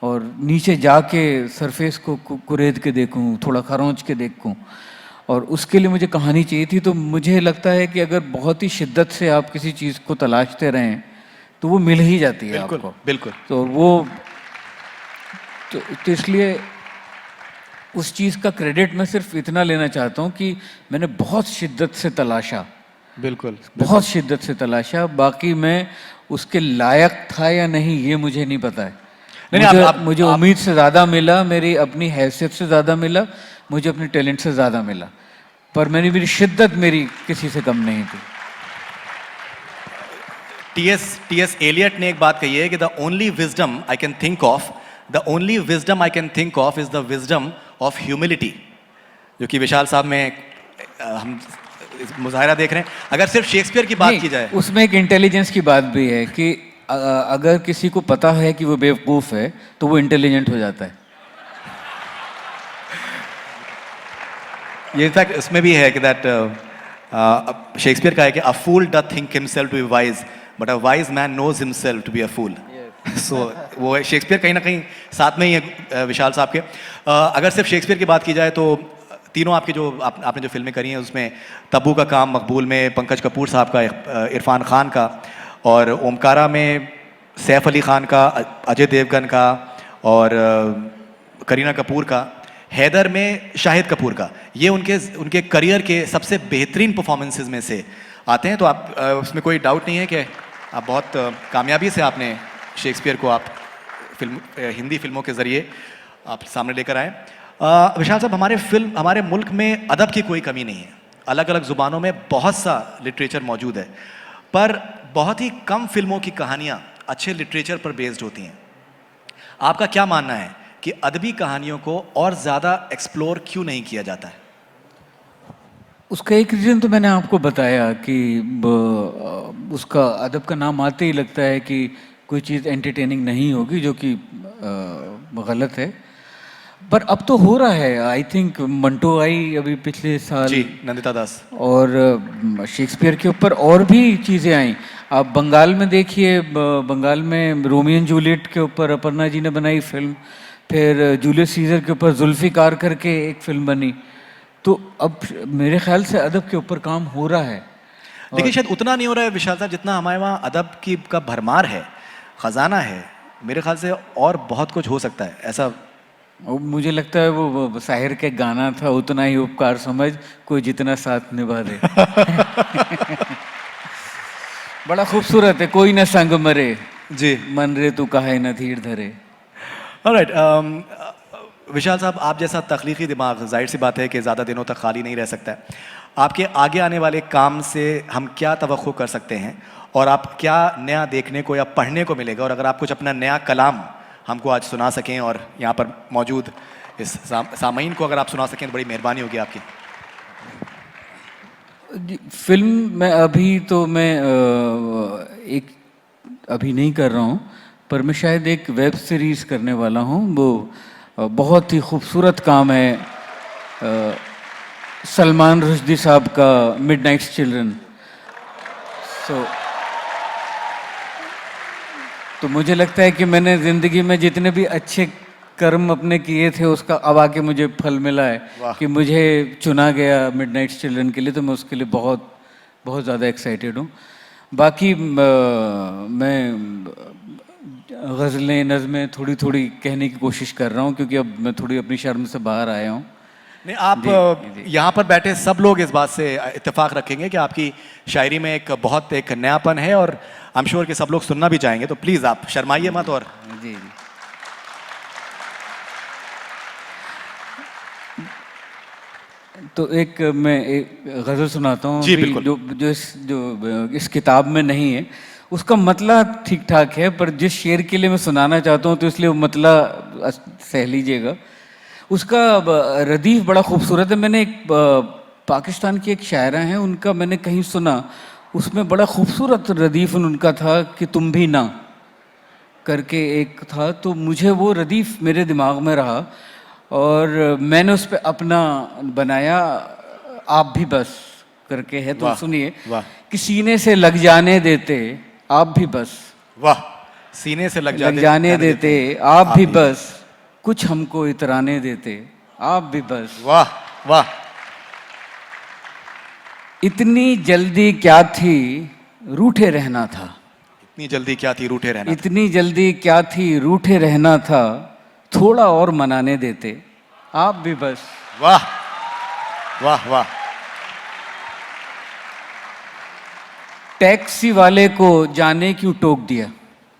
और नीचे जाके सरफेस को कुरेद के देखूं, थोड़ा खरोंच के देखूं। और उसके लिए मुझे कहानी चाहिए थी। तो मुझे लगता है कि अगर बहुत ही शिद्दत से आप किसी चीज़ को तलाशते रहें तो वो मिल ही जाती है आपको। बिल्कुल। तो वो तो इसलिए उस चीज़ का क्रेडिट मैं सिर्फ इतना लेना चाहता हूँ कि मैंने बहुत शिद्दत से तलाशा, बहुत शिद्दत से तलाशा। बाकी मैं उसके लायक था या नहीं ये मुझे नहीं पता है। मुझे उम्मीद से ज़्यादा मिला, मेरी अपनी हैसियत से ज़्यादा मिला, मुझे अपने टैलेंट से ज़्यादा मिला, पर मेरी शिद्दत मेरी किसी से कम नहीं थी। टी.एस. एलियट ने एक बात कही है कि the only wisdom I can think of is the wisdom of humility, जो कि विशाल साहब में हम मुजाहिरा देख रहे हैं। अगर सिर्फ शेक्सपियर की बात की जाए, उसमें एक इंटेलिजेंस की बात भी है कि अगर किसी को पता है कि वो बेवकूफ़ है तो वो इंटेलिजेंट हो जाता है। ये इनफैक्ट इसमें भी है कि दैट शेक्सपियर का है कि a fool doth think himself to be wise but a wise man knows himself to be a fool. So वो शेक्सपियर कहीं ना कहीं साथ में ही है विशाल साहब के। अगर सिर्फ शेक्सपियर की बात की जाए तो तीनों आपकी जो आपने जो फिल्में करी हैं उसमें तब्बू का काम मकबूल में पंकज कपूर साहब का, इरफान खान का, और ओमकारा में सैफ अली खान का, अजय देवगन का और करीना कपूर का, हैदर में शाहिद कपूर का, ये उनके करियर के सबसे बेहतरीन परफॉर्मेंसेस में से आते हैं। तो आप उसमें कोई डाउट नहीं है कि आप बहुत कामयाबी से आपने शेक्सपियर को आप हिंदी फिल्मों के ज़रिए आप सामने लेकर आए। विशाल साहब, हमारे मुल्क में अदब की कोई कमी नहीं है। अलग अलग ज़ुबानों में बहुत सा लिटरेचर मौजूद है, पर बहुत ही कम फिल्मों की कहानियाँ अच्छे लिटरेचर पर बेस्ड होती हैं। आपका क्या मानना है कि अदबी कहानियों को और ज़्यादा एक्सप्लोर क्यों नहीं किया जाता है? उसका एक रीज़न तो मैंने आपको बताया कि उसका अदब का नाम आते ही लगता है कि कोई चीज़ एंटरटेनिंग नहीं होगी, जो कि गलत है, पर अब तो हो रहा है। आई थिंक मंटो आई अभी पिछले साल, जी, नंदिता दास। और शेक्सपियर के ऊपर और भी चीज़ें आई। आप बंगाल में देखिए, बंगाल में रोमियो एंड जूलियट के ऊपर अपर्णा जी ने बनाई फिल्म, फिर जूलियस सीजर के ऊपर जुल्फिकार करके एक फिल्म बनी। तो अब मेरे ख्याल से अदब के ऊपर काम हो रहा है। लेकिन शायद उतना नहीं हो रहा है विशाल साहब जितना हमारे वहाँ अदब की का भरमार है, खजाना है। मेरे ख्याल से और बहुत कुछ हो सकता है ऐसा। और मुझे लगता है वो शाहिर के गाना था, उतना ही उपकार समझ कोई जितना साथ निभा दे। बड़ा खूबसूरत है, कोई ना संग मरे जी, मन रे तू काहे न धीर धरे। ऑलराइट। विशाल साहब, आप जैसा तख्लीकी दिमाग, जाहिर सी बात है कि ज़्यादा दिनों तक खाली नहीं रह सकता है। आपके आगे आने वाले काम से हम क्या तवक्को कर सकते हैं, और आप क्या नया देखने को या पढ़ने को मिलेगा? और अगर आप कुछ अपना नया कलाम हमको आज सुना सकें और यहाँ पर मौजूद इस सामईन को अगर आप सुना सकें तो बड़ी मेहरबानी होगी आपकी। फिल्म में अभी तो मैं एक अभी नहीं कर रहा हूँ, पर मैं शायद एक वेब सीरीज़ करने वाला हूँ। वो बहुत ही खूबसूरत काम है, सलमान रुश्दी साहब का, मिडनाइट्स चिल्ड्रन। तो मुझे लगता है कि मैंने ज़िंदगी में जितने भी अच्छे कर्म अपने किए थे उसका अब आके मुझे फल मिला है कि मुझे चुना गया मिडनाइट्स चिल्ड्रन के लिए। तो मैं उसके लिए बहुत बहुत ज़्यादा एक्साइटेड हूँ। बाकी मैं गज़लें, नज़में थोड़ी थोड़ी कहने की कोशिश कर रहा हूँ, क्योंकि अब मैं थोड़ी अपनी शर्म से बाहर आया हूँ। नहीं, आप यहाँ पर बैठे सब लोग इस बात से इत्तेफाक रखेंगे कि आपकी शायरी में एक बहुत एक नयापन है, और आई एम श्योर कि सब लोग सुनना भी चाहेंगे। तो प्लीज़ आप शर्माइए मत। और जी जी, तो एक मैं एक गज़ल सुनाता हूँ जी, बिल्कुल। जो इस किताब में नहीं है। उसका मतलब ठीक ठाक है, पर जिस शेर के लिए मैं सुनाना चाहता हूँ तो इसलिए वो मतलब सह लीजिएगा। उसका रदीफ बड़ा खूबसूरत है। मैंने एक पाकिस्तान की एक शायरा हैं, उनका मैंने कहीं सुना, उसमें बड़ा खूबसूरत रदीफ उनका था कि तुम भी ना करके एक था। तो मुझे वो रदीफ मेरे दिमाग में रहा और मैंने उस पर अपना बनाया, आप भी बस करके है। तो सुनिए कि सीने से लग जाने देते आप भी बस, वाह, सीने से लग जाने देते आप भी बस, कुछ हमको इतराने देते आप भी बस। वाह वाह। इतनी जल्दी क्या थी रूठे रहना था, इतनी जल्दी क्या थी रूठे रहना, इतनी जल्दी क्या थी रूठे रहना था, थोड़ा और मनाने देते आप भी बस। वाह वाह वाह। टैक्सी वाले को जाने क्यों टोक दिया,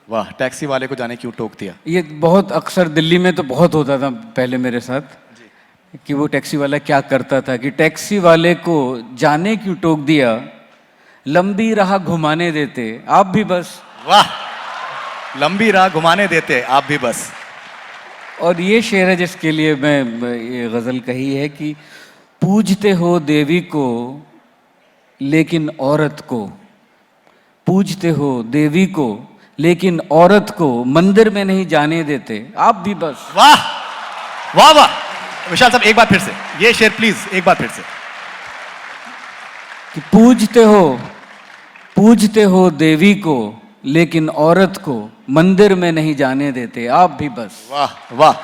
वाह, टैक्सी वाले को जाने क्यों टोक दिया। ये बहुत अक्सर दिल्ली में तो बहुत होता था पहले मेरे साथ कि वो टैक्सी वाला क्या करता था कि टैक्सी वाले को जाने क्यों टोक दिया, लंबी राह घुमाने देते आप भी बस। वाह, लंबी राह घुमाने देते आप भी बस। और ये शेर है जिसके लिए मैं ये गज़ल कही है कि पूजते हो देवी को लेकिन औरत को, पूजते हो देवी को लेकिन औरत को मंदिर में नहीं जाने देते आप भी बस। वाह वाह वाह। विशाल साहब एक बार फिर से ये शेर प्लीज, एक बार फिर से। कि पूजते हो देवी को लेकिन औरत को मंदिर में नहीं जाने देते आप भी बस। वाह वाह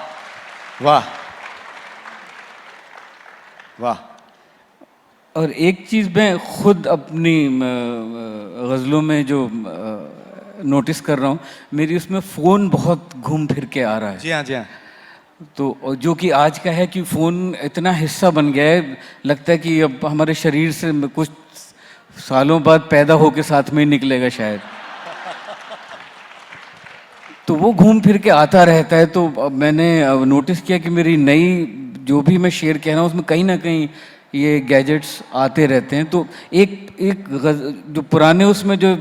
वाह वाह। और एक चीज़ मैं खुद अपनी गज़लों में जो नोटिस कर रहा हूँ, मेरी उसमें फ़ोन बहुत घूम फिर के आ रहा है। जी हाँ जी हाँ। तो जो कि आज का है कि फ़ोन इतना हिस्सा बन गया है, लगता है कि अब हमारे शरीर से कुछ सालों बाद पैदा होके साथ में ही निकलेगा शायद। तो वो घूम फिर के आता रहता है। तो अब मैंने नोटिस किया कि मेरी नई जो भी मैं शेर कह रहा हूँ उसमें कहीं ना कहीं ये गैजेट्स आते रहते हैं। तो एक जो पुराने उसमें जो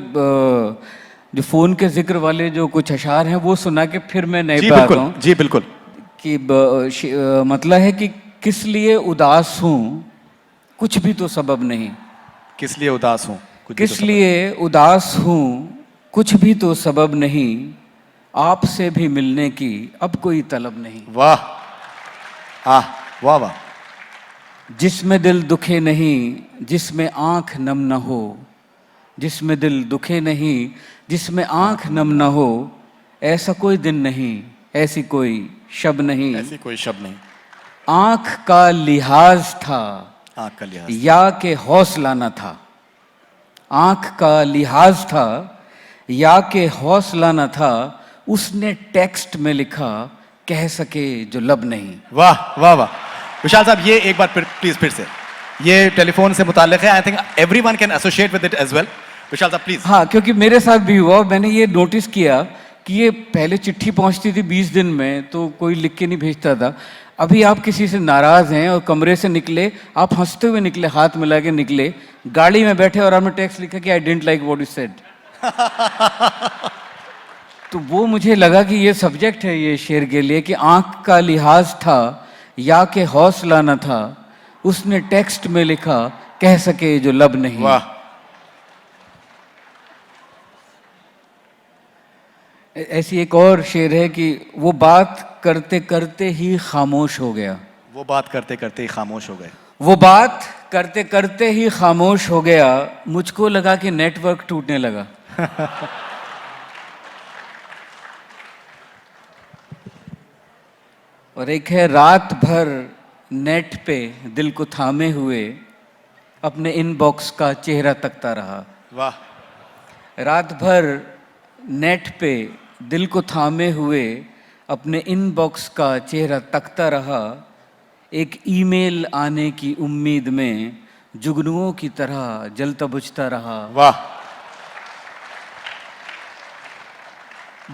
फ़ोन के जिक्र वाले जो कुछ अशार हैं वो सुना के फिर मैं नए पे आता हूँ। जी बिल्कुल। कि मतलब है कि किस लिए उदास हूँ कुछ भी तो सबब नहीं, किस लिए उदास हूँ किस लिए उदास हूँ कुछ भी तो सबब नहीं, आपसे भी मिलने की अब कोई तलब नहीं। वाह, आह, वाह वाह। जिसमें दिल दुखे नहीं, जिसमें आंख नम न हो, जिसमें दिल दुखे नहीं, जिसमें आंख नम न हो, ऐसा कोई दिन नहीं, ऐसी कोई शब नहीं। ऐसी कोई शब्द नहीं। आंख का लिहाज था आंख का लिहाज। या के हौसला न था। आंख का लिहाज था या के हौसला न था, उसने टेक्स्ट में लिखा कह सके जो लब नहीं। वाह वाह वाह। विशाल साहब, ये एक बार प्लीज फिर से, ये टेलीफोन से मुताल्लिक है। I think everyone can associate with it as well. Vishal साहब प्लीज। हाँ, क्योंकि मेरे साथ भी हुआ, मैंने ये नोटिस किया कि ये पहले चिट्ठी पहुंचती थी 20 दिन में तो कोई लिख के नहीं भेजता था। अभी आप किसी से नाराज हैं और कमरे से निकले, आप हंसते हुए निकले, हाथ मिला के निकले, गाड़ी में बैठे और आपने टेक्स्ट लिखा कि I didn't like what you said. तो वो मुझे लगा कि ये सब्जेक्ट है ये शेर के लिए कि आंख का लिहाज था या के हौसला न था, उसने टेक्स्ट में लिखा कह सके जो लब नहीं। वाह। ऐसी एक और शेर है कि वो बात करते करते ही खामोश हो गया। वो बात करते करते ही खामोश हो गए। वो बात करते करते ही खामोश हो गया, मुझको लगा कि नेटवर्क टूटने लगा। और एक है रात भर नेट पे दिल को थामे हुए, अपने इनबॉक्स का चेहरा तकता रहा। वाह। रात भर नेट पे दिल को थामे हुए, अपने इनबॉक्स का चेहरा तकता रहा, एक ईमेल आने की उम्मीद में जुगनुओं की तरह जलता बुझता रहा। वाह।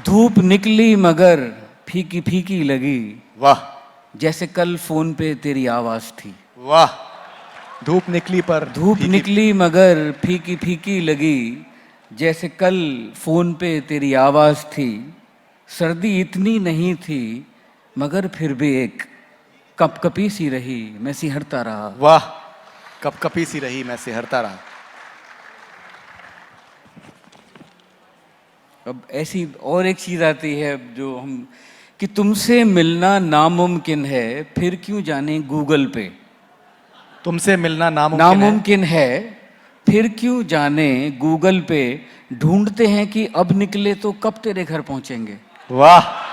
धूप निकली मगर फीकी फीकी लगी, वाह। जैसे कल फोन पे तेरी आवाज थी। वाह। धूप निकली पर धूप फीकी- निकली मगर फीकी फीकी लगी, जैसे कल फोन पे तेरी आवाज थी। सर्दी इतनी नहीं थी मगर फिर भी एक कपकपी सी रही, मैं सिहरता रहा। वाह। कपकपी सी रही, मैं सिहरता रहा। अब ऐसी और एक चीज आती है जो हम कि तुमसे मिलना नामुमकिन है, फिर क्यों जाने गूगल पे। तुमसे मिलना नामुमकिन है। नामुमकिन है, फिर क्यों जाने गूगल पे, ढूंढते हैं कि अब निकले तो कब तेरे घर पहुंचेंगे। वाह।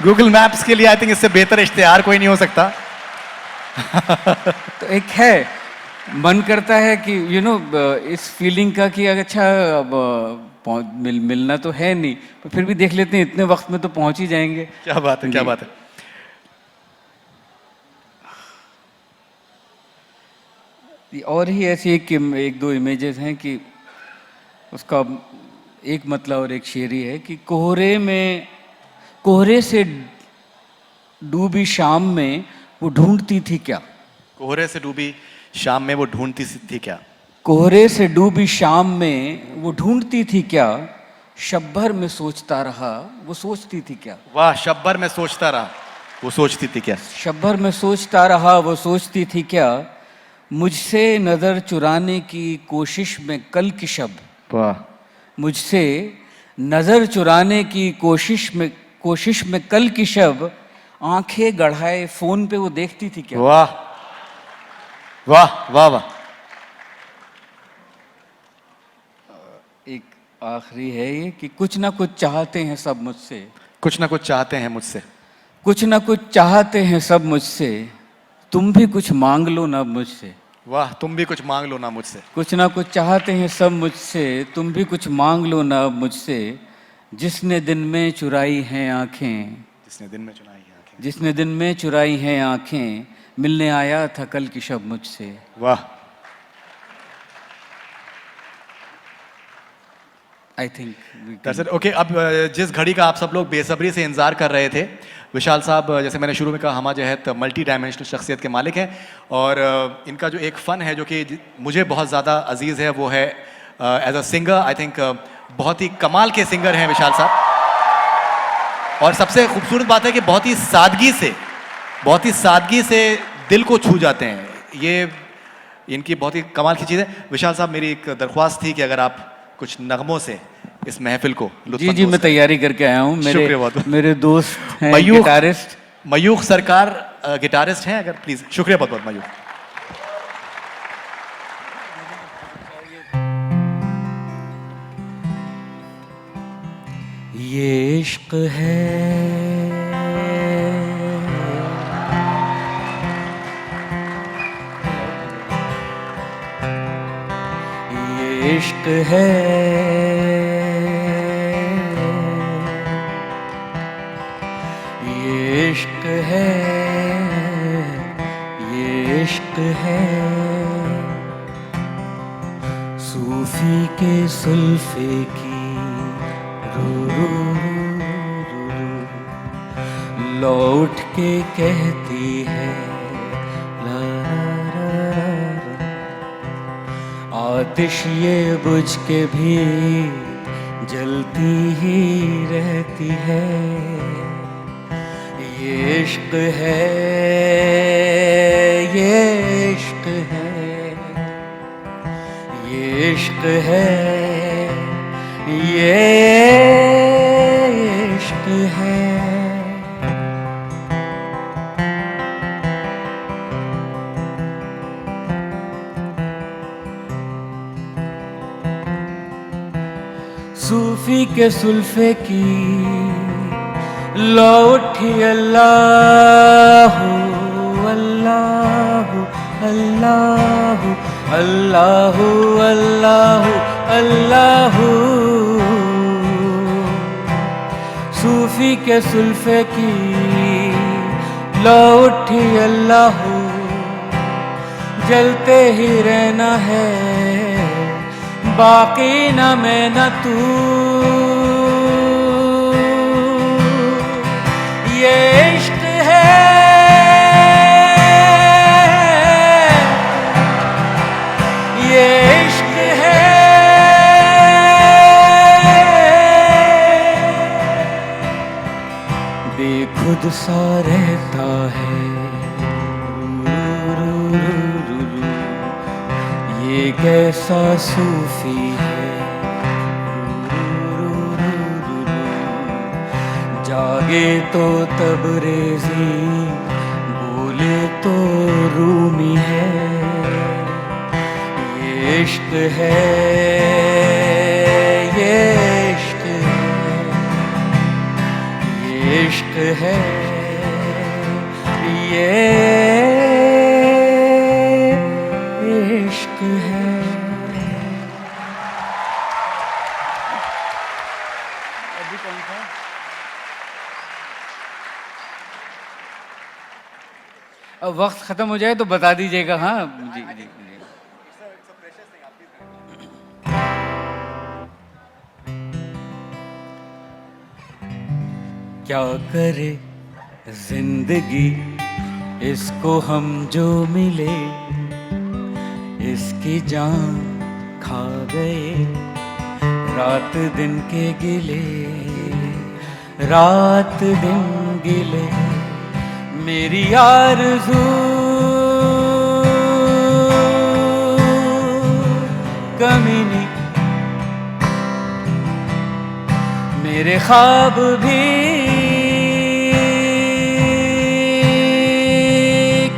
गूगल मैप्स के लिए आई थिंक इससे बेहतर इश्तेहार कोई नहीं हो सकता। तो एक है, मन करता है कि इस फीलिंग का कि अच्छा अब मिलना तो है नहीं, पर फिर भी देख लेते हैं इतने वक्त में तो पहुंच ही जाएंगे। क्या बात है, क्या जी। बात है। और ही ऐसी एक दो इमेजेस हैं कि उसका एक मतलब और एक शेरी है कि कोहरे से डूबी शाम में वो ढूंढती थी क्या। कोहरे से डूबी शाम में वो ढूंढती थी क्या। कोहरे से डूबी शाम में वो ढूंढती थी क्या, शब भर में सोचता रहा वो सोचती थी क्या। वाह। शब भर में सोचता रहा, वो सोचती थी क्या। शब भर में सोचता रहा वो सोचती थी क्या, मुझसे नजर चुराने की कोशिश में कल की शब। वाह। मुझसे नजर चुराने की कोशिश में कल की शब, आंखें गढ़ाए फोन पे वो देखती थी क्या। वाह वाह वाह वाह। एक आखिरी है ये कि कुछ ना कुछ चाहते हैं सब मुझसे। कुछ ना कुछ चाहते हैं मुझसे। कुछ ना कुछ चाहते हैं सब मुझसे, तुम भी कुछ मांग लो ना मुझसे। वाह। तुम भी कुछ मांग लो ना मुझसे। कुछ ना कुछ चाहते हैं सब मुझसे, तुम भी कुछ मांग लो ना मुझसे। जिसने दिन में चुराई हैं आंखें, जिसने दिन में चुराई हैं आंखें। जिसने दिन में चुराई हैं आंखें, मिलने आया था कल की शब मुझसे। वाह। I think That's it. Okay, अब जिस घड़ी का आप सब लोग बेसब्री से इंतजार कर रहे थे, विशाल साहब जैसे मैंने शुरू में कहा हमा जहत मल्टी डायमेंशनल शख्सियत के मालिक हैं, और इनका जो एक फ़न है जो कि मुझे बहुत ज़्यादा अजीज़ है वो है as a singer. I think बहुत ही कमाल के सिंगर हैं विशाल साहब, और सबसे खूबसूरत बात है कि बहुत ही सादगी से दिल को छू जाते हैं। ये इनकी बहुत ही कमाल की चीज़ है। विशाल साहब, मेरी एक दरख्वास्त थी कि अगर आप कुछ नगमों से इस महफिल को जी लुत्फ़ जी, मैं तैयारी करके आया हूँ। शुक्रिया बहुत। मेरे दोस्त हैं मयूख गिटारिस्ट। मयूख सरकार गिटारिस्ट हैं, अगर प्लीज। शुक्रिया बहुत बहुत मयूख। ये इश्क है, ये इश्क है, ये इश्क है, ये इश्क है। सूफी के सुल्फे की रू रू रू रू रू लौट के कहती है ला ला ला ला। आतिश ये बुझ के भी जलती ही रहती है। ये इश्क है, ये इश्क है, ये इश्क है, ये इश्क है। सूफी के सुल्फे की लौटी अल्लाह अल्लाह अल्लाह अल्लाह अल्लाह अल्लाह। सूफी के सुल्फे की लौटी अल्लाह, जलते ही रहना है, बाकी न मैं न तू। ये इश्क है, ये इश्क है, बेखुद सा रहता है। ये कैसा सूफी है, जागे तो तबरेज़ी, बोले तो रूमी है। ये इश्क है, ये इश्क है, ये इश्क है, ये इश्क है। अभी कौन था? अब वक्त खत्म हो जाए तो बता दीजिएगा। हाँ जी जी जी। क्या करे जिंदगी, इसको हम जो मिले, इसकी जान खा गए, रात दिन के गिले, रात दिन गिले। मेरी आरज़ू कमीनी, मेरे ख्वाब भी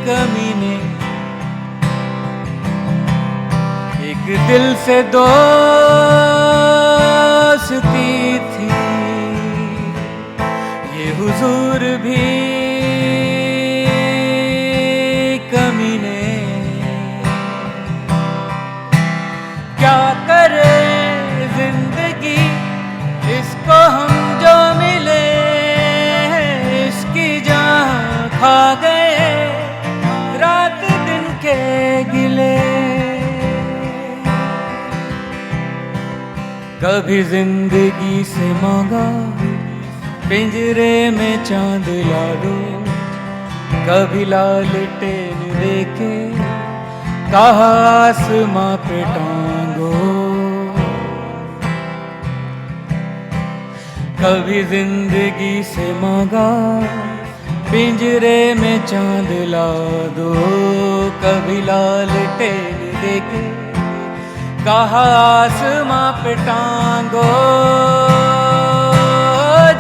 कमीने। एक दिल से दोस्ती थी, ये हुजूर भी कमीने। क्या करे जिंदगी, इसको हम जो मिले, इसकी जान खा गए, रात दिन के गिले। कभी जिंदगी से मांगा, पिंजरे में चांद ला दो, कभी लालटेन देके कहा आसमां पे टांगो। कभी जिंदगी से मांगा, पिंजरे में चांद ला दो, कभी लालटेन देके कहा आसमां पे टांगो,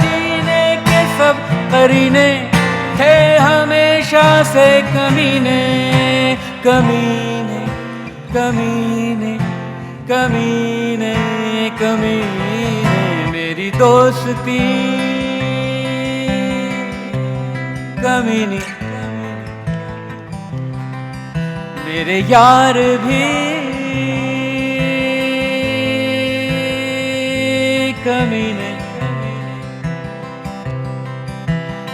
जीने के सब करीने थे हमेशा से कमीने, कमीने कमीने कमीने कमीने, मेरी दोस्ती कमीने, मेरे यार भी कमीने,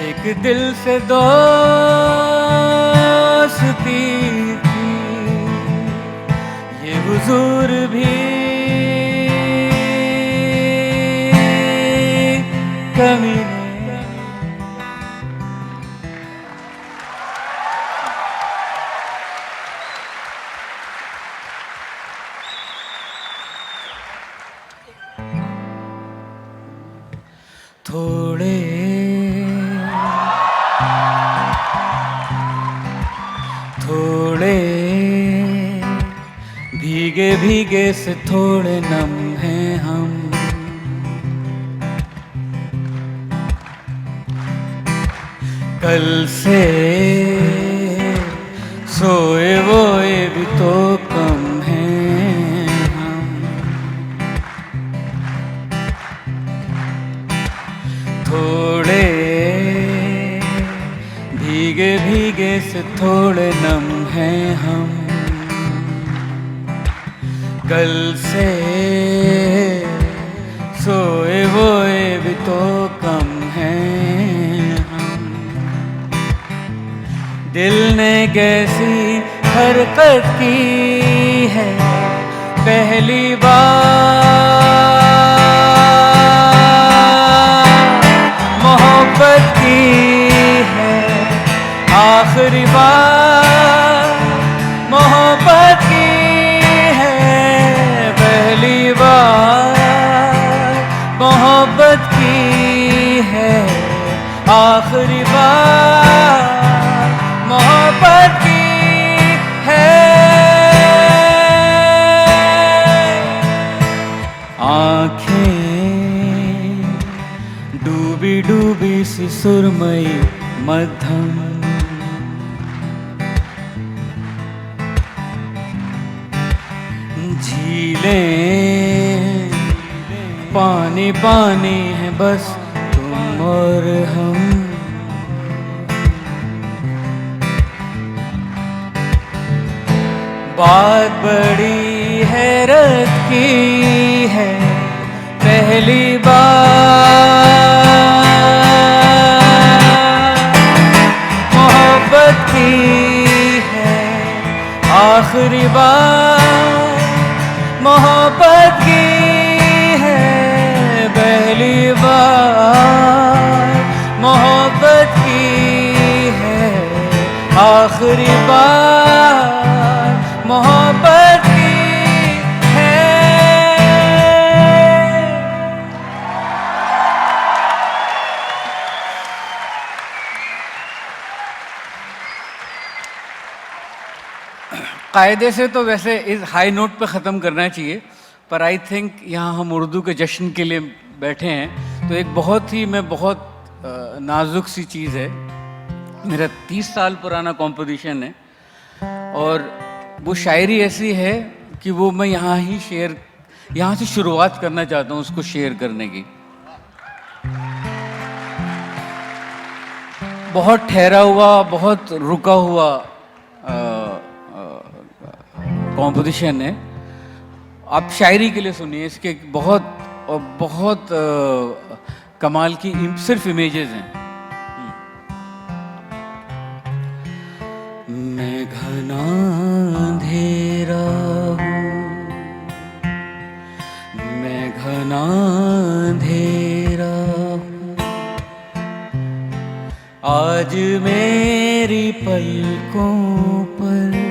एक दिल से दोस्ती थी, ये हुजूर भी कमीने। थोड़े थोड़े भीगे भीगे से थोड़े नम हैं हम, कल से सोए वोए भी तो कम हैं हम, थोड़े भीगे भीगे से थोड़े नम हैं हम, कल से सोए वोए भी तो कम हैं हम, दिल ने कैसी हरकत की है पहली बार, मोहब्बत की है आखिरी बार, मोहब्बत की है पहली बार, मोहब्बत की है आखिरी बार, मोहब्बत की है। आँखें डूबी डूबी सी सुरमई मध्यम, झीलें पानी पानी है बस तुम और हम, बात बड़ी हैरत की है पहली बार, मोहब्बत की है आखिरी बार, मोहब्बत की है पहली बार, मोहब्बत की है आखिरी बार, मोहब्बत की है। कायदे से तो वैसे इस हाई नोट पे ख़त्म करना चाहिए, पर आई थिंक यहाँ हम उर्दू के जश्न के लिए बैठे हैं, तो एक बहुत ही नाजुक सी चीज़ है, मेरा 30 साल पुराना कॉम्पोजिशन है, और वो शायरी ऐसी है कि वो मैं यहाँ से शुरुआत करना चाहता हूँ उसको शेयर करने की। बहुत ठहरा हुआ, बहुत रुका हुआ कॉम्पोजिशन है, आप शायरी के लिए सुनिए, इसके बहुत कमाल की सिर्फ इमेजेस हैं। मैं घना अंधेरा हूँ, मैं घना अंधेरा हूँ, आज मेरी पलकों पर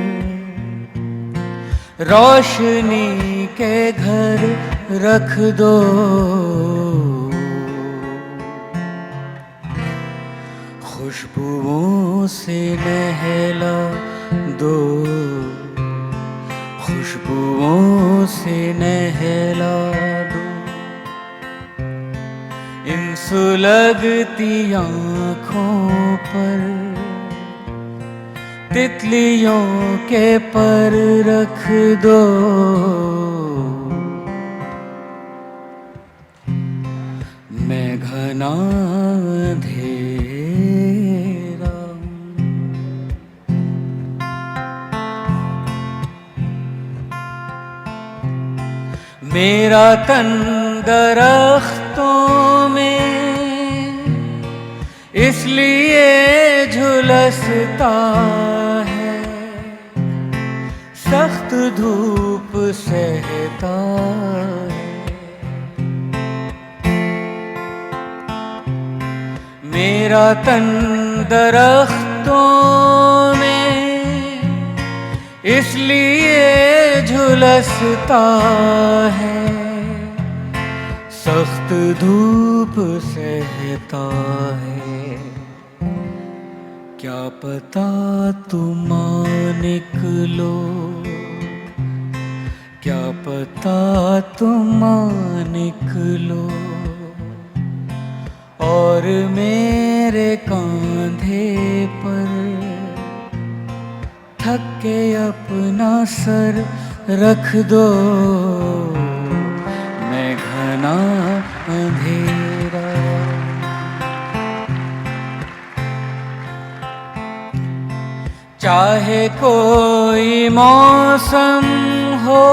रोशनी के घर रख दो, खुशबुओं से नहला दो, खुशबुओं से इन सुलगती आँखों पर तितलियों के पर रख दो, मैं घना अंधेरा हूँ। मेरा तन दरख्तों में इसलिए झुलसता है, सख्त धूप सहता है। मेरा तन दरख्तों में इसलिए झुलसता है, सख्त धूप सहता है। क्या पता तुम निकलो, क्या पता तुम निकलो और मेरे कांधे पर थक के अपना सर रख दो, मैं घना अंधेरा। चाहे कोई मौसम हो,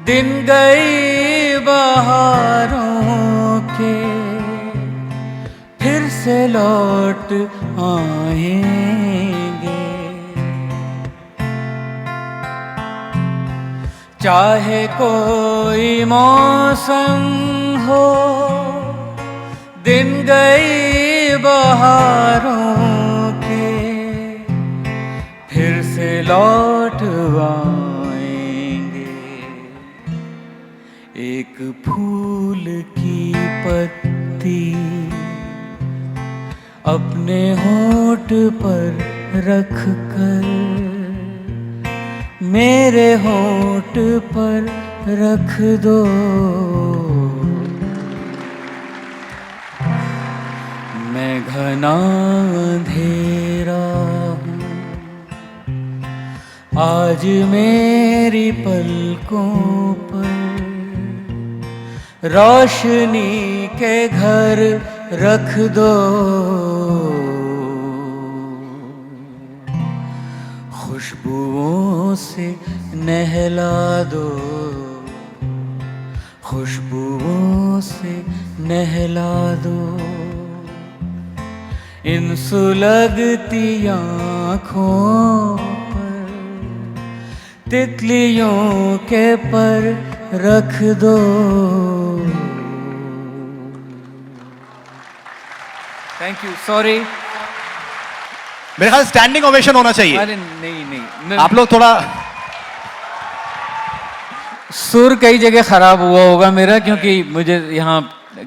दिन गई बहारों के, फिर से लौट आएंगे। चाहे कोई मौसम हो, दिन गई बहारों के, फिर से लौट आएंगे। एक फूल की पत्ती अपने होंठ पर रख कर, मेरे होंठ पर रख दो, मैं घना अंधेरा हूँ। आज मेरी पलकों पर रोशनी के घर रख दो, खुशबुओं से नहला दो, खुशबुओं से नहला दो। इन सुलगती आँखों पर तितलियों के पर रख दो। Thank you, sorry. मेरे ख्याल स्टैंडिंग ओवेशन होना चाहिए। अरे नहीं, आप लोग थोड़ा सुर कई जगह खराब हुआ होगा मेरा, क्योंकि मुझे यहाँ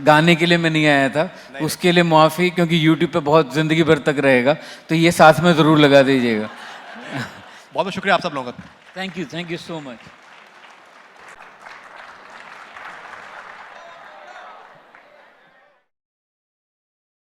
गाने के लिए मैं नहीं आया था, उसके लिए माफ़ी, क्योंकि YouTube पे बहुत ज़िंदगी भर तक रहेगा, तो ये साथ में ज़रूर लगा दीजिएगा। बहुत बहुत शुक्रिया आप सब लोगों का। Thank you so much.